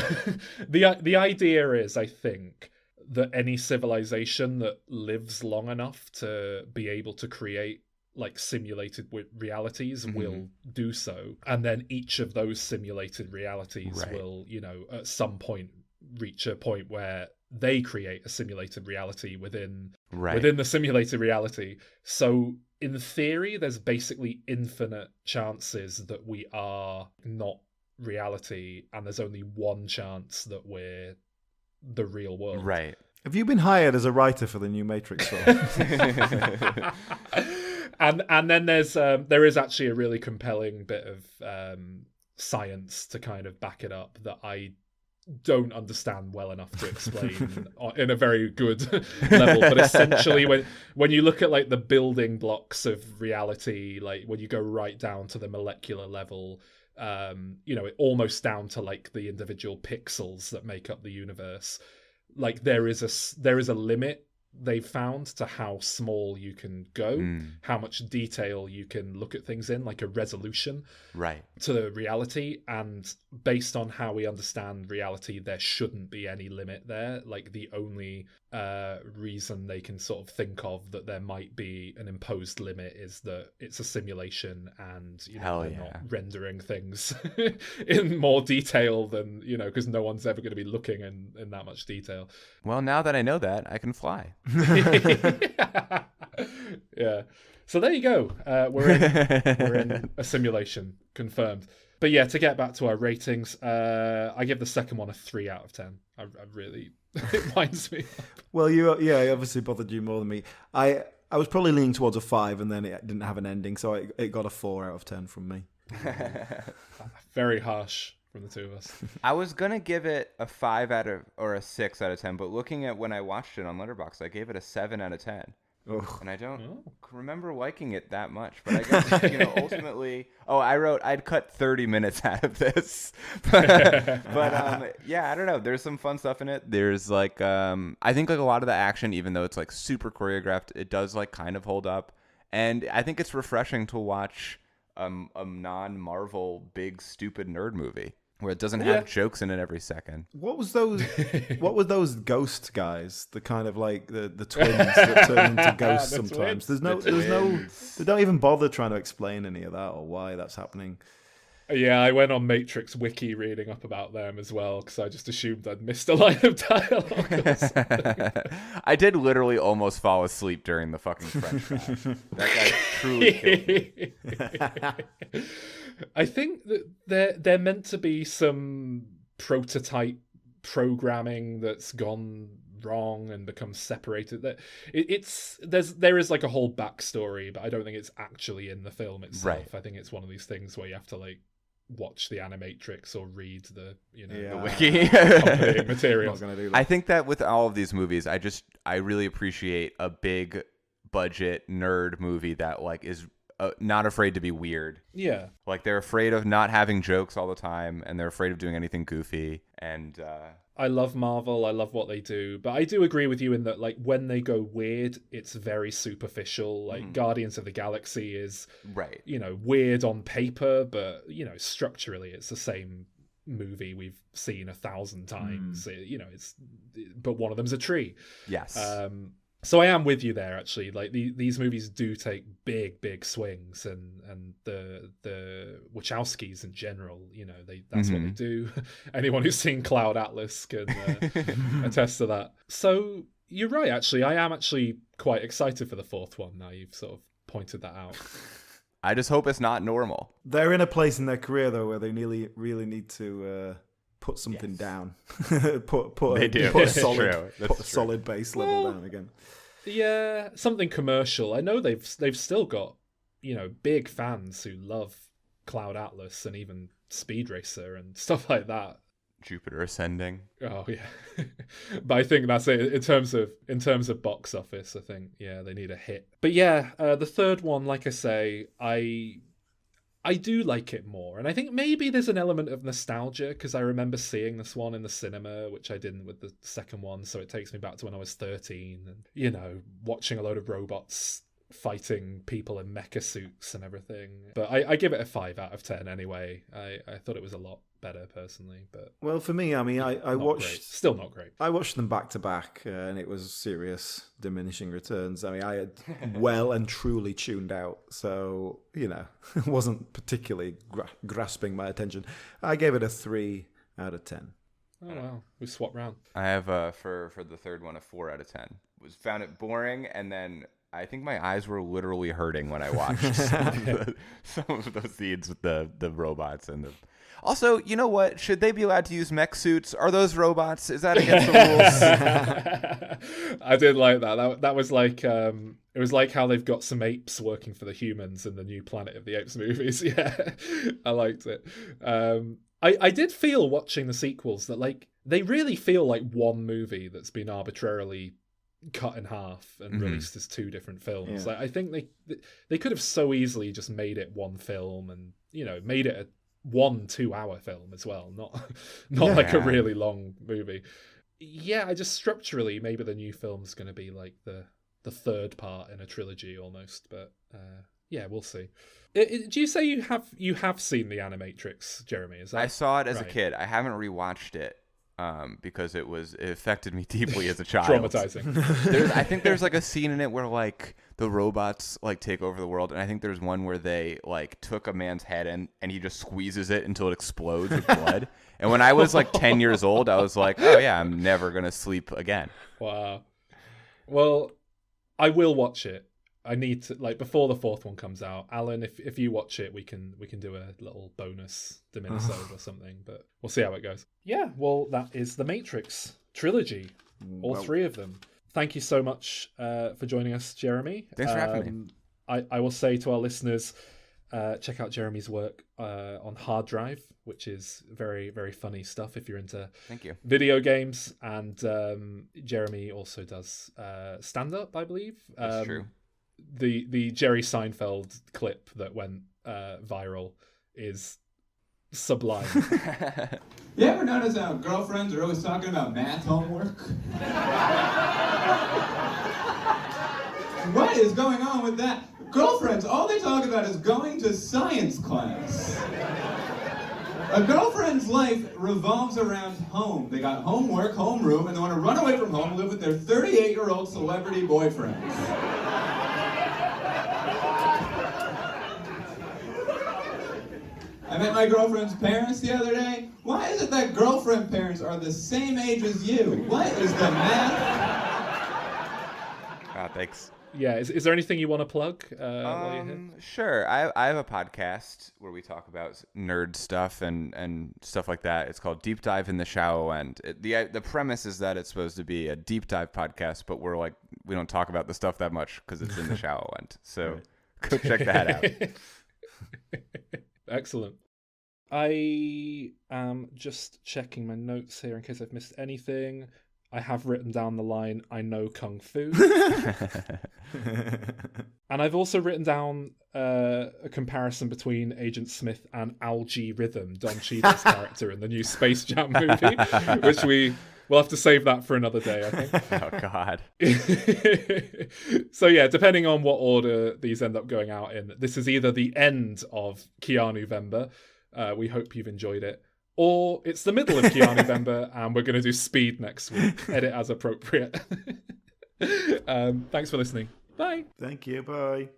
the idea is, I think, that any civilization that lives long enough to be able to create like simulated realities will do so, and then each of those simulated realities will at some point reach a point where they create a simulated reality within the simulated reality. So in theory, there's basically infinite chances that we are not reality, and there's only one chance that we're the real world. Right. Have you been hired as a writer for the new Matrix film? And then there is actually a really compelling bit of science to kind of back it up that I don't understand well enough to explain in a very good level. But essentially, when you look at like the building blocks of reality, like when you go right down to the molecular level, it almost down to like the individual pixels that make up the universe, like there is a limit they've found to how small you can go, how much detail you can look at things in, like a resolution to the reality. And based on how we understand reality, there shouldn't be any limit there. Like the only reason they can sort of think of that there might be an imposed limit is that it's a simulation and they're not rendering things in more detail than because no one's ever going to be looking in that much detail. Well, now that I know that, I can fly. Yeah. So there you go. We're in a simulation, confirmed. But yeah, to get back to our ratings, I give the second one a 3 out of 10. I really, it winds me up. Well, it obviously bothered you more than me. I was probably leaning towards a 5, and then it didn't have an ending, so it got a 4 out of 10 from me. Very harsh from the two of us. I was gonna give it a 5 or a 6 out of 10, but looking at when I watched it on Letterboxd, I gave it a 7 out of 10. Oh. And I don't remember liking it that much, but I guess ultimately. Oh, I wrote I'd cut 30 minutes out of this, but I don't know. There's some fun stuff in it. There's like I think like a lot of the action, even though it's like super choreographed, it does like kind of hold up, and I think it's refreshing to watch a non-Marvel big stupid nerd movie where it doesn't have jokes in it every second. What was those? What were those ghost guys? The kind of like the twins that turn into ghosts sometimes. Twins. They don't even bother trying to explain any of that or why that's happening. Yeah, I went on Matrix Wiki reading up about them as well because I just assumed I'd missed a line of dialogue or something. I did literally almost fall asleep during the fucking French fry. That guy truly killed me. I think that they're meant to be some prototype programming that's gone wrong and become separated. That there is like a whole backstory, but I don't think it's actually in the film itself. Right. I think it's one of these things where you have to like watch the Animatrix or read the the wiki accompanying materials. I think that with all of these movies, I really appreciate a big budget nerd movie that like is not afraid to be weird. Yeah. Like they're afraid of not having jokes all the time, and they're afraid of doing anything goofy. And I love Marvel. I love what they do, but I do agree with you in that, like, when they go weird, it's very superficial. Like Guardians of the Galaxy is, right, weird on paper, but structurally, it's the same movie we've seen 1,000 times. But one of them's a tree. Yes. So I am with you there, actually. Like these movies do take big swings, and the Wachowskis in general, that's what they do. Anyone who's seen Cloud Atlas can attest to that. So you're right, actually. I am actually quite excited for the fourth one. Now you've sort of pointed that out. I just hope it's not normal. They're in a place in their career though where they really need to put something down. put a solid base level down again. Yeah, something commercial. I know they've still got, big fans who love Cloud Atlas and even Speed Racer and stuff like that. Jupiter Ascending. Oh yeah. But I think that's it in terms of box office. I think they need a hit. But yeah, the third one, like I say, I do like it more. And I think maybe there's an element of nostalgia because I remember seeing this one in the cinema, which I didn't with the second one. So it takes me back to when I was 13 and, watching a load of robots fighting people in mecha suits and everything. But I give it a 5 out of 10 anyway. I thought it was a lot better personally. But well, for me, I mean, I watched... Still not great. I watched them back to back and it was serious diminishing returns. I mean, I had well and truly tuned out. So, it wasn't particularly grasping my attention. I gave it a 3 out of 10. Oh, wow. We swapped round. I have, for the third one, a 4 out of 10. Found it boring, and then I think my eyes were literally hurting when I watched some of those scenes with the robots and the... Also, you know what? Should they be allowed to use mech suits? Are those robots? Is that against the rules? I did like that. That was like it was like how they've got some apes working for the humans in the new Planet of the Apes movies. Yeah, I liked it. I did feel watching the sequels that like they really feel like one movie that's been arbitrarily cut in half and released as 2 different films. Yeah. Like I think they could have so easily just made it one film and made it a 1-2-hour film as well, not like a really long movie. Yeah, I just structurally maybe the new film's going to be like the third part in a trilogy almost, but we'll see. Do you say you have seen the Animatrix, Jeremy? Is that I saw it as a right? kid. I haven't rewatched it because it affected me deeply as a child. Traumatizing. I think there's like a scene in it where like the robots like take over the world, and I think there's one where they like took a man's head and he just squeezes it until it explodes with blood. And when I was like 10 years old, I was like, oh yeah, I'm never gonna sleep again. Wow. Well, I will watch it. I need to, like, before the fourth one comes out, Alan, if you watch it, we can do a little bonus Diminishing or something, but we'll see how it goes. Yeah, well, that is the Matrix trilogy, all 3 of them. Thank you so much for joining us, Jeremy. Thanks for having me. I will say to our listeners, check out Jeremy's work on Hard Drive, which is very, very funny stuff if you're into Thank you. video games. And Jeremy also does stand-up, I believe. That's true. The Jerry Seinfeld clip that went viral is sublime. You ever notice how girlfriends are always talking about math homework? What is going on with that? Girlfriends, all they talk about is going to science class. A girlfriend's life revolves around home. They got homework, homeroom, and they want to run away from home and live with their 38-year-old celebrity boyfriends. I met my girlfriend's parents the other day. Why is it that girlfriend parents are the same age as you? What is the math? Thanks. Yeah, is there anything you want to plug while you're here? Sure. I have a podcast where we talk about nerd stuff and stuff like that. It's called Deep Dive in the Shallow End. The premise is that it's supposed to be a deep dive podcast, but we don't talk about the stuff that much because it's in the shallow end. So go check that out. Excellent. I am just checking my notes here in case I've missed anything. I have written down the line, I know Kung Fu. And I've also written down a comparison between Agent Smith and Algae Rhythm, Don Cheadle's character in the new Space Jam movie, which we'll have to save that for another day, I think. Oh, God. So, yeah, depending on what order these end up going out in, this is either the end of Keanuvember. We hope you've enjoyed it. Or it's the middle of Keanuvember, and we're going to do Speed next week. Edit as appropriate. Thanks for listening. Bye. Thank you. Bye.